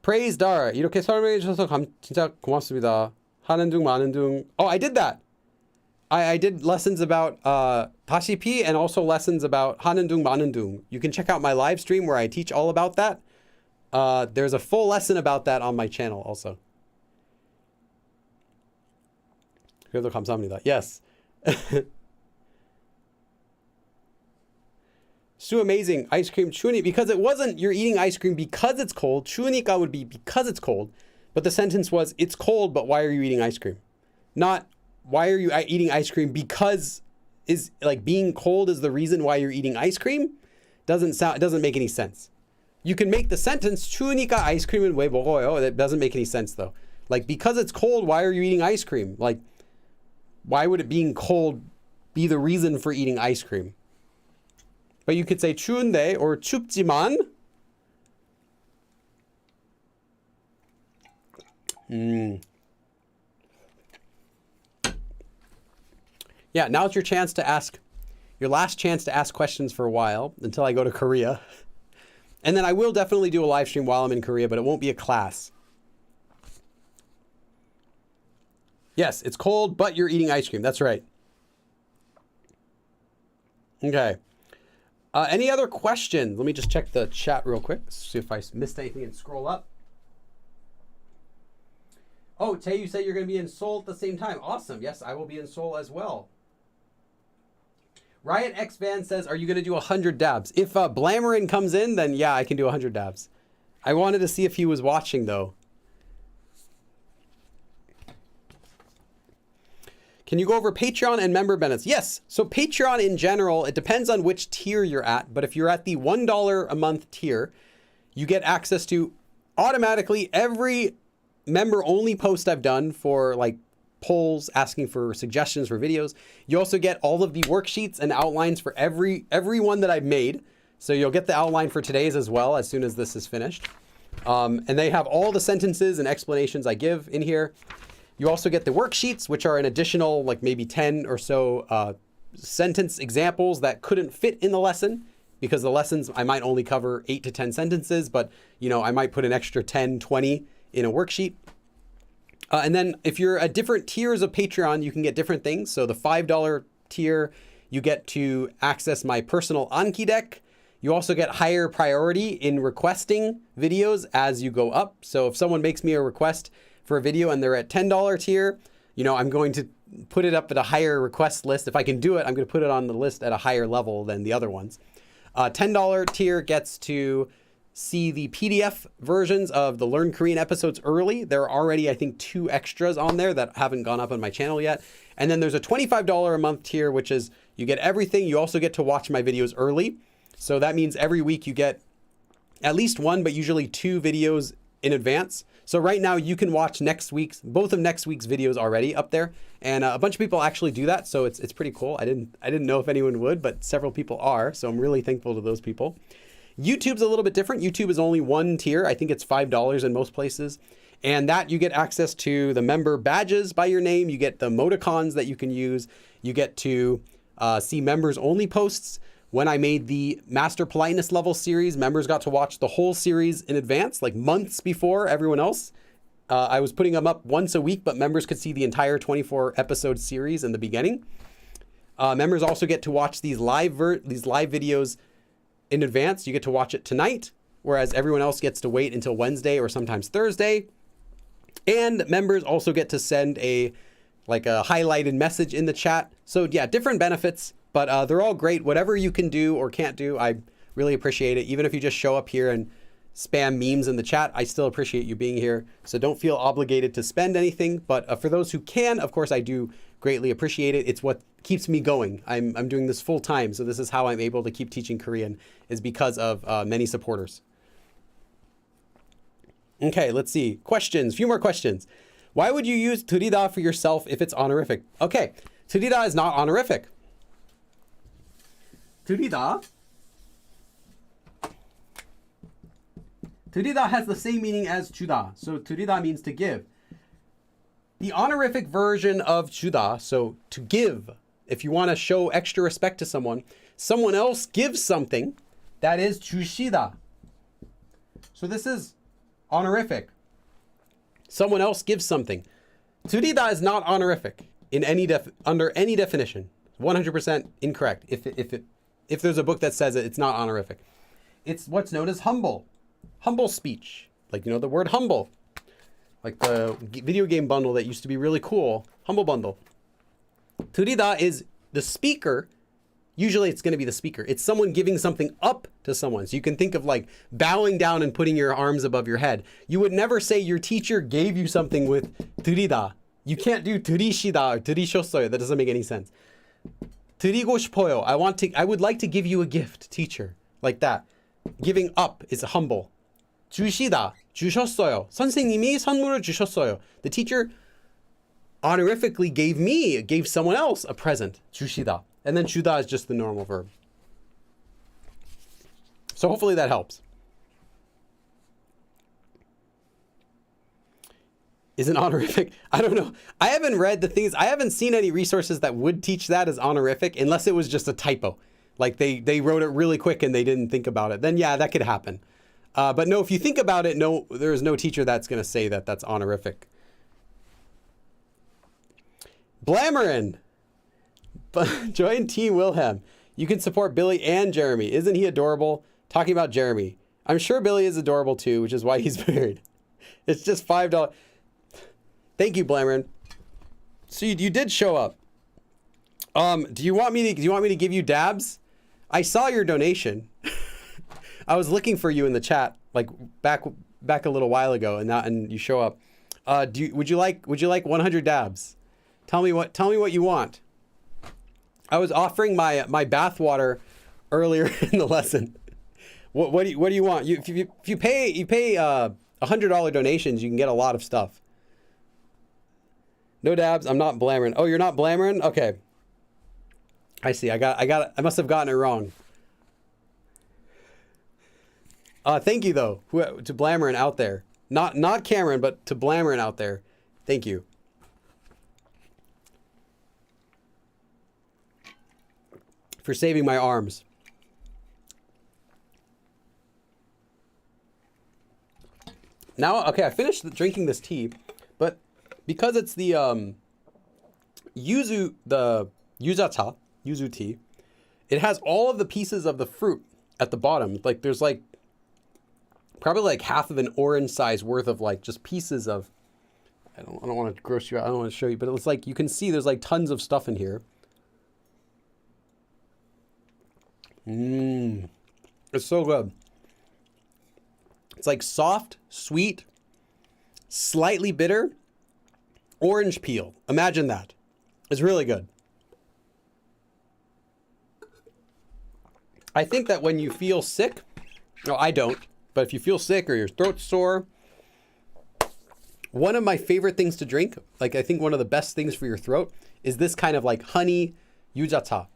Praise Dara. 이렇게 설명해 주셔서 진짜 고맙습니다. 하는 둥 마는 둥. Oh, I did that. I did lessons about 다시피 and also lessons about 하는 둥 마는 둥. You can check out my live stream where I teach all about that. There's a full lesson about that on my channel also. 그래도 감사합니다. Yes. too amazing. Ice cream 추우니, because it wasn't you're eating ice cream because it's cold. 추우니까 would be because it's cold. But the sentence was, it's cold, but why are you eating ice cream? Not, why are you eating ice cream because is like being cold is the reason why you're eating ice cream? It doesn't make any sense. You can make the sentence 추우니까 아이스크림은 왜 먹어요? That doesn't make any sense though. Like, because it's cold, why are you eating ice cream? Like, why would it being cold be the reason for eating ice cream? But you could say 추운데 or 춥지만. Yeah, now it's your chance to ask, your last chance to ask questions for a while until I go to Korea. And then I will definitely do a live stream while I'm in Korea, but it won't be a class. Yes, it's cold, but you're eating ice cream. That's right. Okay. Any other questions? Let me just check the chat real quick. See if I missed anything and scroll up. Oh, Tay, you said you're going to be in Seoul at the same time. Awesome. Yes, I will be in Seoul as well. Riot X Van says, are you going to do 100 dabs? If Blamerin comes in, then yeah, I can do 100 dabs. I wanted to see if he was watching, though. Can you go over Patreon and member benefits? Yes. So Patreon in general, it depends on which tier you're at. But if you're at the $1 a month tier, you get access to automatically every member-only post I've done for like polls, asking for suggestions for videos. You also get all of the worksheets and outlines for every one that I've made. So you'll get the outline for today's as well as soon as this is finished. And they have all the sentences and explanations I give in here. You also get the worksheets, which are an additional like maybe 10 or so sentence examples that couldn't fit in the lesson, because the lessons I might only cover 8 to 10 sentences, but you know, I might put an extra 10, 20 in a worksheet. And then if you're at different tiers of Patreon, you can get different things. So the $5 tier, you get to access my personal Anki deck. You also get higher priority in requesting videos as you go up. So if someone makes me a request for a video and they're at $10 tier, you know, I'm going to put it up at a higher request list. If I can do it, I'm going to put it on the list at a higher level than the other ones. $10 tier gets to see the PDF versions of the Learn Korean episodes early. There are already, I think, 2 extras on there that haven't gone up on my channel yet. And then there's a $25 a month tier, which is you get everything. You also get to watch my videos early. So that means every week you get at least 1, but usually 2 videos in advance. So right now you can watch both of next week's videos already up there. And a bunch of people actually do that. So it's pretty cool. I didn't know if anyone would, but several people are. So I'm really thankful to those people. YouTube's a little bit different. YouTube is only 1 tier. I think it's $5 in most places. And that you get access to the member badges by your name. You get the emoticons that you can use. You get to see members only posts. When I made the Master Politeness level series, members got to watch the whole series in advance, like months before everyone else. I was putting them up once a week, but members could see the entire 24 episode series in the beginning. Members also get to watch these live videos in advance. You get to watch it tonight, whereas everyone else gets to wait until Wednesday or sometimes Thursday. And members also get to send a highlighted message in the chat. So yeah, different benefits, but they're all great. Whatever you can do or can't do, I really appreciate it. Even if you just show up here and spam memes in the chat, I still appreciate you being here. So don't feel obligated to spend anything. But for those who can, of course, I do greatly appreciate it. It's what keeps me going. I'm doing this full time. So this is how I'm able to keep teaching Korean, is because of many supporters. Okay, let's see. Questions, few more questions. Why would you use 들이다 for yourself if it's honorific? Okay, 들이다 is not honorific. 들이다 has the same meaning as 주다. So 들이다 means to give. The honorific version of 주다, so to give, if you want to show extra respect to someone else gives something, that is 주시다. So this is honorific. Someone else gives something. 들이다 is not honorific in under any definition. 100% incorrect. If there's a book that says it, it's not honorific. It's what's known as humble speech. Like, you know, the word humble. Like the video game bundle that used to be really cool. Humble bundle. 들이다 is the speaker Usually it's going to be the speaker. It's someone giving something up to someone. So you can think of like bowing down and putting your arms above your head. You would never say your teacher gave you something with 드리다. You can't do 드리시다 or 드리셨어요. That doesn't make any sense. 드리고 싶어요. I would like to give you a gift, teacher. Like that. Giving up is humble. 주시다. 주셨어요. 선생님이 선물을 주셨어요. The teacher honorifically gave someone else a present. 주시다. And then 주다 is just the normal verb. So hopefully that helps. Isn't honorific? I don't know. I haven't read the things. I haven't seen any resources that would teach that as honorific unless it was just a typo. Like they wrote it really quick and they didn't think about it. Then yeah, that could happen. But no, if you think about it, no, there's no teacher that's going to say that that's honorific. Blamerin. Join Team Wilhelm. You can support Billy and Jeremy. Isn't he adorable? Talking about Jeremy. I'm sure Billy is adorable too, which is why he's married. It's just $5. Thank you, Blamerin. So you did show up. Do you want me to give you dabs? I saw your donation. I was looking for you in the chat like back a little while ago, and you show up. Would you like 100 dabs? Tell me what you want. I was offering my bath water earlier in the lesson. What do you want? If you pay $100 donations, you can get a lot of stuff. No dabs. I'm not blammering. Oh, you're not blammering? Okay. I see. I must have gotten it wrong. Thank you though to Blamerin out there. Not Cameron, but to Blamerin out there. Thank you. For saving my arms. Now, okay, I finished drinking this tea, but because it's the yuzu tea, it has all of the pieces of the fruit at the bottom. Like there's like probably like half of an orange size worth of like just pieces of, I don't want to gross you out, I don't want to show you, but it's like you can see there's like tons of stuff in here. It's so good. It's like soft, sweet, slightly bitter, orange peel. Imagine that. It's really good. I think that when you feel sick, no, I don't, but if you feel sick or your throat's sore, one of my favorite things to drink, like I think one of the best things for your throat, is this kind of like honey yujata.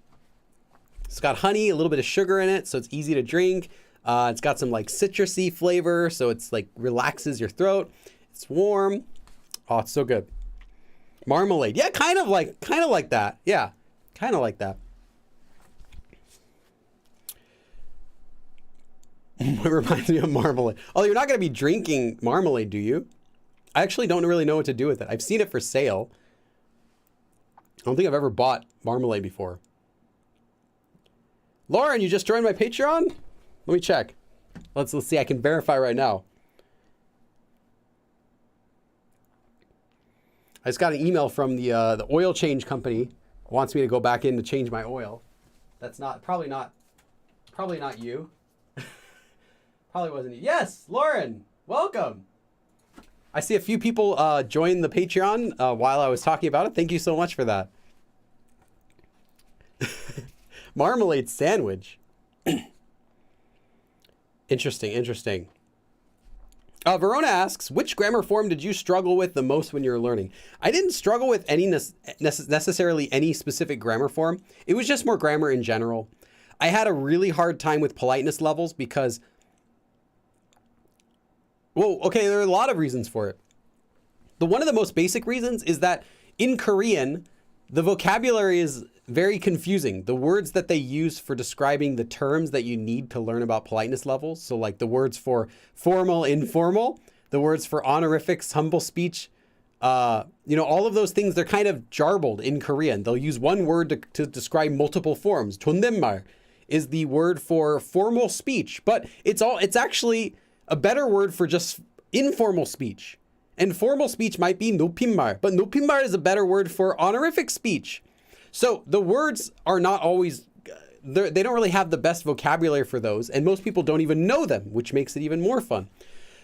It's got honey, a little bit of sugar in it, so it's easy to drink. It's got some like citrusy flavor, so it's like relaxes your throat. It's warm. Oh, it's so good. Marmalade. Yeah, kind of like that. Yeah, kind of like that. It reminds me of marmalade. Oh, you're not going to be drinking marmalade, do you? I actually don't really know what to do with it. I've seen it for sale. I don't think I've ever bought marmalade before. Lauren, you just joined my Patreon? Let me check. Let's see. I can verify right now. I just got an email from the oil change company. Wants me to go back in to change my oil. That's probably not you. Probably wasn't you. Yes, Lauren, welcome. I see a few people join the Patreon while I was talking about it. Thank you so much for that. Marmalade sandwich. Interesting. Verona asks, which grammar form did you struggle with the most when you were learning? I didn't struggle with any necessarily any specific grammar form. It was just more grammar in general. I had a really hard time with politeness levels because, well, okay, there are a lot of reasons for it. One of the most basic reasons is that in Korean, the vocabulary is very confusing. The words that they use for describing the terms that you need to learn about politeness levels. So like the words for formal, informal, the words for honorifics, humble speech, all of those things, they're kind of jarbled in Korean. They'll use one word to describe multiple forms. 존댓말 is the word for formal speech, but it's actually a better word for just informal speech. And formal speech might be 높임말, but 높임말 is a better word for honorific speech. So the words are not always they don't really have the best vocabulary for those, and most people don't even know them, which makes it even more fun.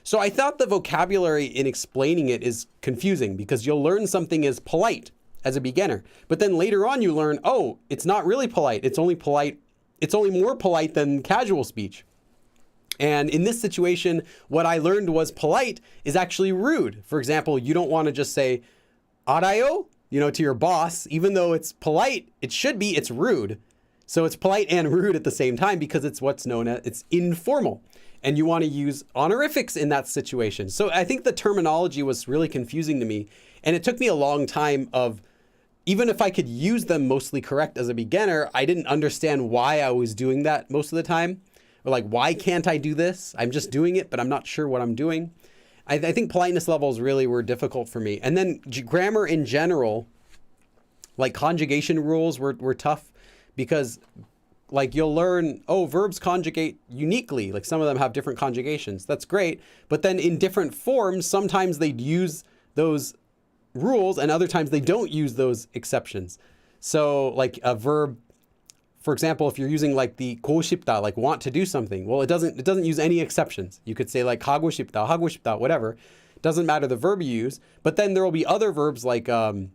So I thought the vocabulary in explaining it is confusing because you'll learn something as polite as a beginner, but then later on you learn, oh, it's not really polite. It's only polite. It's only more polite than casual speech. And in this situation, what I learned was polite is actually rude. For example, you don't want to just say, "Arayo," to your boss, even though it's polite, it's rude. So it's polite and rude at the same time because it's what's known as, it's informal. And you want to use honorifics in that situation. So I think the terminology was really confusing to me. And it took me a long time even if I could use them mostly correct as a beginner, I didn't understand why I was doing that most of the time. Or like, why can't I do this? I'm just doing it, but I'm not sure what I'm doing. I think politeness levels really were difficult for me. And then grammar in general, like conjugation rules were tough because like you'll learn, oh, verbs conjugate uniquely. Like some of them have different conjugations. That's great. But then in different forms, sometimes they'd use those rules and other times they don't use those exceptions. So like a verb, for example, if you're using like the "go 싶다," like want to do something, well, it doesn't use any exceptions. You could say like "하고 싶다," whatever. Doesn't matter the verb you use. But then there will be other verbs like 하러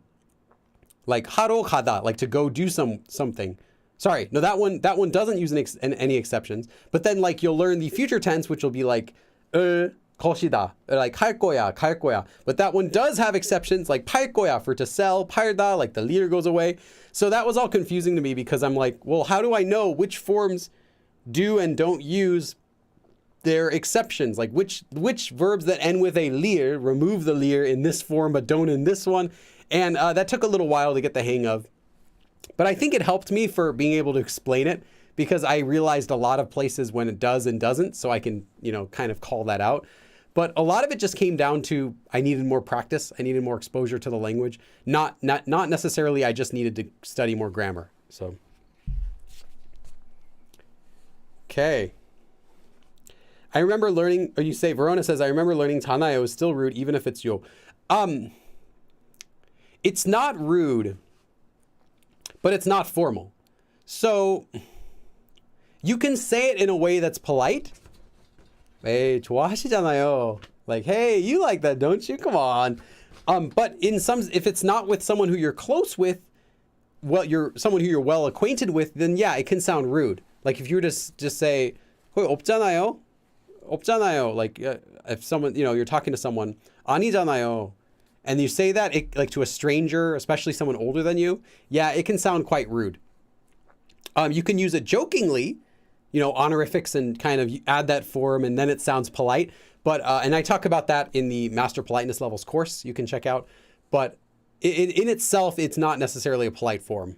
가다, like to go do something. Sorry, no, that one doesn't use any exceptions. But then like you'll learn the future tense, which will be like 것이다, like 갈 거야. But that one does have exceptions, like 팔 거야 for to sell, 팔다, like the leader goes away. So that was all confusing to me because I'm like, well, how do I know which forms do and don't use their exceptions? Like which verbs that end with a lir remove the lir in this form but don't in this one? And that took a little while to get the hang of. But I think it helped me for being able to explain it because I realized a lot of places when it does and doesn't, so I can, kind of call that out. But a lot of it just came down to I needed more practice. I needed more exposure to the language. Not necessarily I just needed to study more grammar. So, okay. I remember learning, or you say, Verona says, I remember learning Tanayo is still rude even if it's yo. It's not rude, but it's not formal. So you can say it in a way that's polite. Hey, 좋아하시잖아요. Like, hey, you like that, don't you? Come on. But if it's not with someone who you're close with, someone who you're well acquainted with, then yeah, it can sound rude. Like if you were to just say, 없잖아요. Like if someone, you're talking to someone, 아니잖아요. And you say that like to a stranger, especially someone older than you, yeah, it can sound quite rude. You can use it jokingly, honorifics and kind of add that form and then it sounds polite. But, and I talk about that in the Master Politeness Levels course you can check out. But in itself, it's not necessarily a polite form.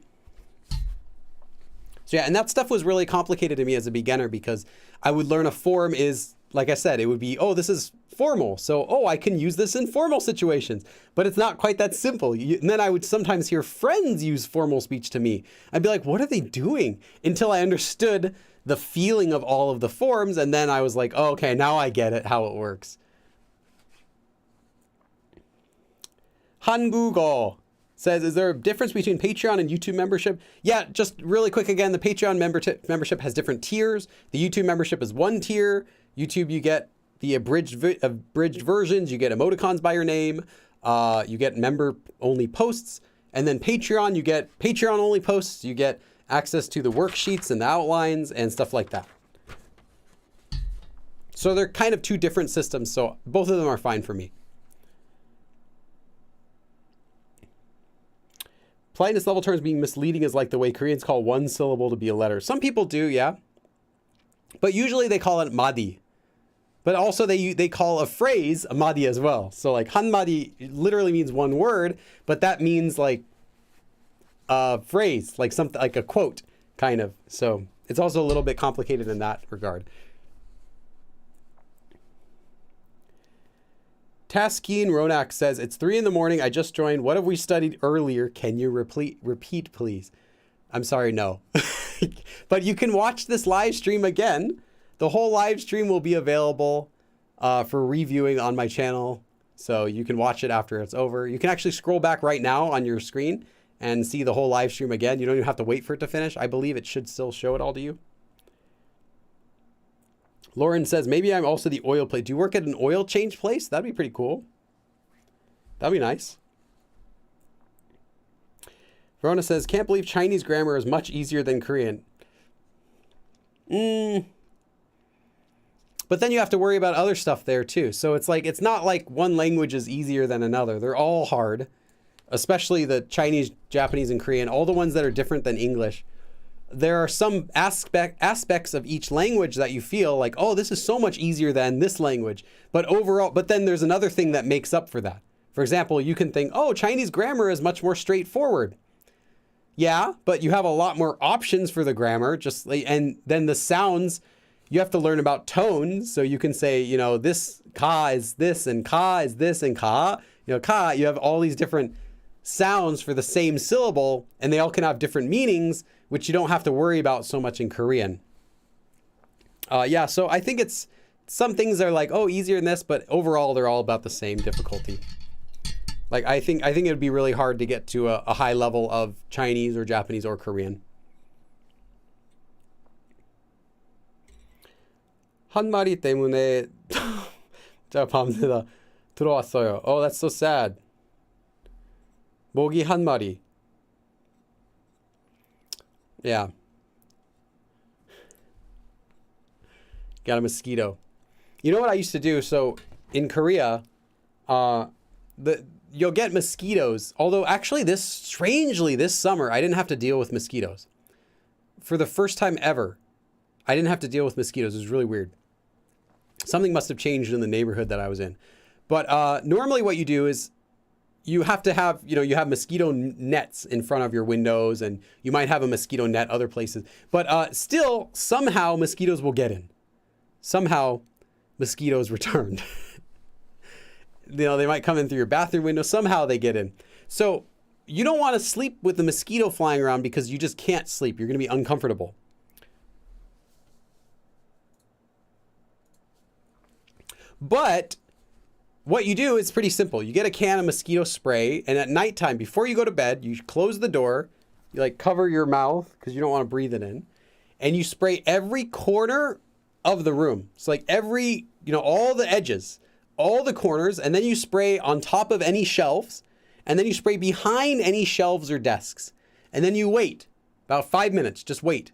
So yeah, and that stuff was really complicated to me as a beginner because I would learn a form is, like I said, it would be, oh, this is formal. So, I can use this in formal situations. But it's not quite that simple. And then I would sometimes hear friends use formal speech to me. I'd be like, what are they doing? Until I understood the feeling of all of the forms. And then I was like, oh, okay, now I get it, how it works. 한국어 says, is there a difference between Patreon and YouTube membership? Yeah, just really quick again, the Patreon membership has different tiers. The YouTube membership is one tier. YouTube, you get the abridged versions, you get emoticons by your name, you get member-only posts, and then Patreon, you get Patreon-only posts, you get access to the worksheets and the outlines and stuff like that. So they're kind of two different systems, so both of them are fine for me. Politeness level terms being misleading is like the way Koreans call one syllable to be a letter. Some people do, yeah. But usually they call it madi. But also they call a phrase a madi as well. So like 한마디 literally means one word, but that means like a phrase, like something like a quote kind of. So it's also a little bit complicated in that regard. Taskin Ronak says, it's 3 a.m. I just joined. What have we studied earlier? Can you repeat, please? I'm sorry, no. But you can watch this live stream again. The whole live stream will be available for reviewing on my channel. So you can watch it after it's over. You can actually scroll back right now on your screen and see the whole live stream again. You don't even have to wait for it to finish. I believe it should still show it all to you. Lauren says, maybe I'm also the oil plate. Do you work at an oil change place? That'd be pretty cool. That'd be nice. Verona says, can't believe Chinese grammar is much easier than Korean. But then you have to worry about other stuff there too. So it's like, it's not like one language is easier than another. They're all hard, especially the Chinese, Japanese, and Korean, all the ones that are different than English. There are some aspects of each language that you feel like, oh, this is so much easier than this language. But overall, but then there's another thing that makes up for that. For example, you can think, oh, Chinese grammar is much more straightforward. Yeah, but you have a lot more options for the grammar, and then the sounds, you have to learn about tones. So you can say, you know, this ka is this, and ka is this, and ka, you know, ka, you have all these different sounds for the same syllable, and they all can have different meanings, which you don't have to worry about so much in Korean. Yeah, so I think it's, some things are like, oh, easier than this, but overall they're all about the same difficulty. Like, I think it would be really hard to get to a high level of Chinese or Japanese or Korean. 한 마리 때문에 제가 밤새다 들어왔어요. Oh, that's so sad. 모기 한 마리. Yeah. Got a mosquito. You know what I used to do? So in Korea, you'll get mosquitoes. Although actually strangely this summer, I didn't have to deal with mosquitoes. For the first time ever, I didn't have to deal with mosquitoes. It was really weird. Something must have changed in the neighborhood that I was in. But normally what you do is you have to have, you have mosquito nets in front of your windows, and you might have a mosquito net other places. But still, somehow mosquitoes will get in. Somehow mosquitoes return. They might come in through your bathroom window. Somehow they get in. So you don't want to sleep with the mosquito flying around because you just can't sleep. You're going to be uncomfortable. But what you do is pretty simple. You get a can of mosquito spray, and at nighttime, before you go to bed, you close the door, you like cover your mouth because you don't want to breathe it in, and you spray every corner of the room. So like every, all the edges, all the corners, and then you spray on top of any shelves, and then you spray behind any shelves or desks. And then you wait about 5 minutes, just wait.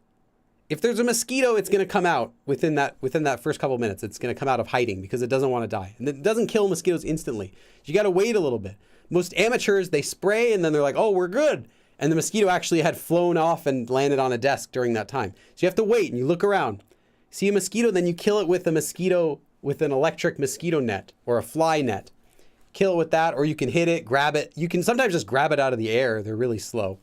If there's a mosquito, it's going to come out within that first couple of minutes. It's going to come out of hiding because it doesn't want to die. And it doesn't kill mosquitoes instantly. You got to wait a little bit. Most amateurs, they spray and then they're like, oh, we're good. And the mosquito actually had flown off and landed on a desk during that time. So you have to wait and you look around. See a mosquito, then you kill it with with an electric mosquito net or a fly net. Kill it with that, or you can hit it, grab it. You can sometimes just grab it out of the air. They're really slow.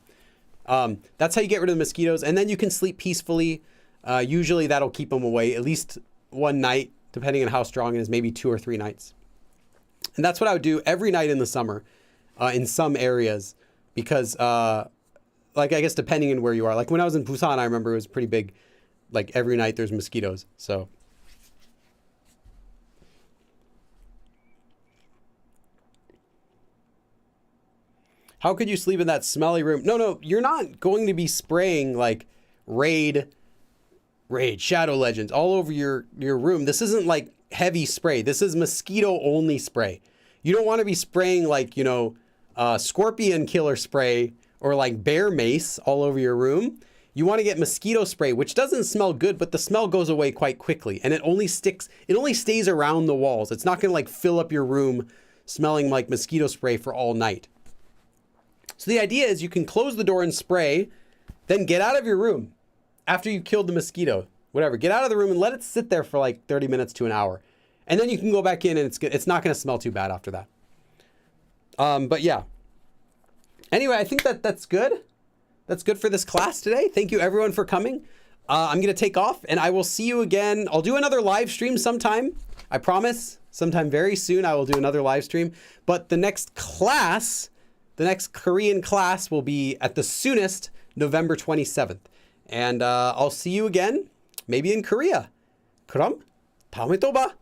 That's how you get rid of the mosquitoes, and then you can sleep peacefully. Usually that'll keep them away at least one night, depending on how strong it is, maybe 2 or 3 nights. And that's what I would do every night in the summer, in some areas, because, I guess depending on where you are. Like when I was in Busan, I remember it was pretty big. Like every night there's mosquitoes. So. How could you sleep in that smelly room? No, you're not going to be spraying like Raid, Shadow Legends all over your room. This isn't like heavy spray. This is mosquito only spray. You don't want to be spraying like, scorpion killer spray or like bear mace all over your room. You want to get mosquito spray, which doesn't smell good, but the smell goes away quite quickly. And it only stays around the walls. It's not going to like fill up your room smelling like mosquito spray for all night. So the idea is you can close the door and spray, then get out of your room after you've killed the mosquito, whatever. Get out of the room and let it sit there for like 30 minutes to an hour. And then you can go back in and it's not going to smell too bad after that. But yeah. Anyway, I think that's good. That's good for this class today. Thank you everyone for coming. I'm going to take off and I will see you again. I'll do another live stream sometime. I promise. Sometime very soon I will do another live stream. But the next class... The next Korean class will be at the soonest November 27th. And I'll see you again, maybe in Korea. 그럼 다음에 또 봐.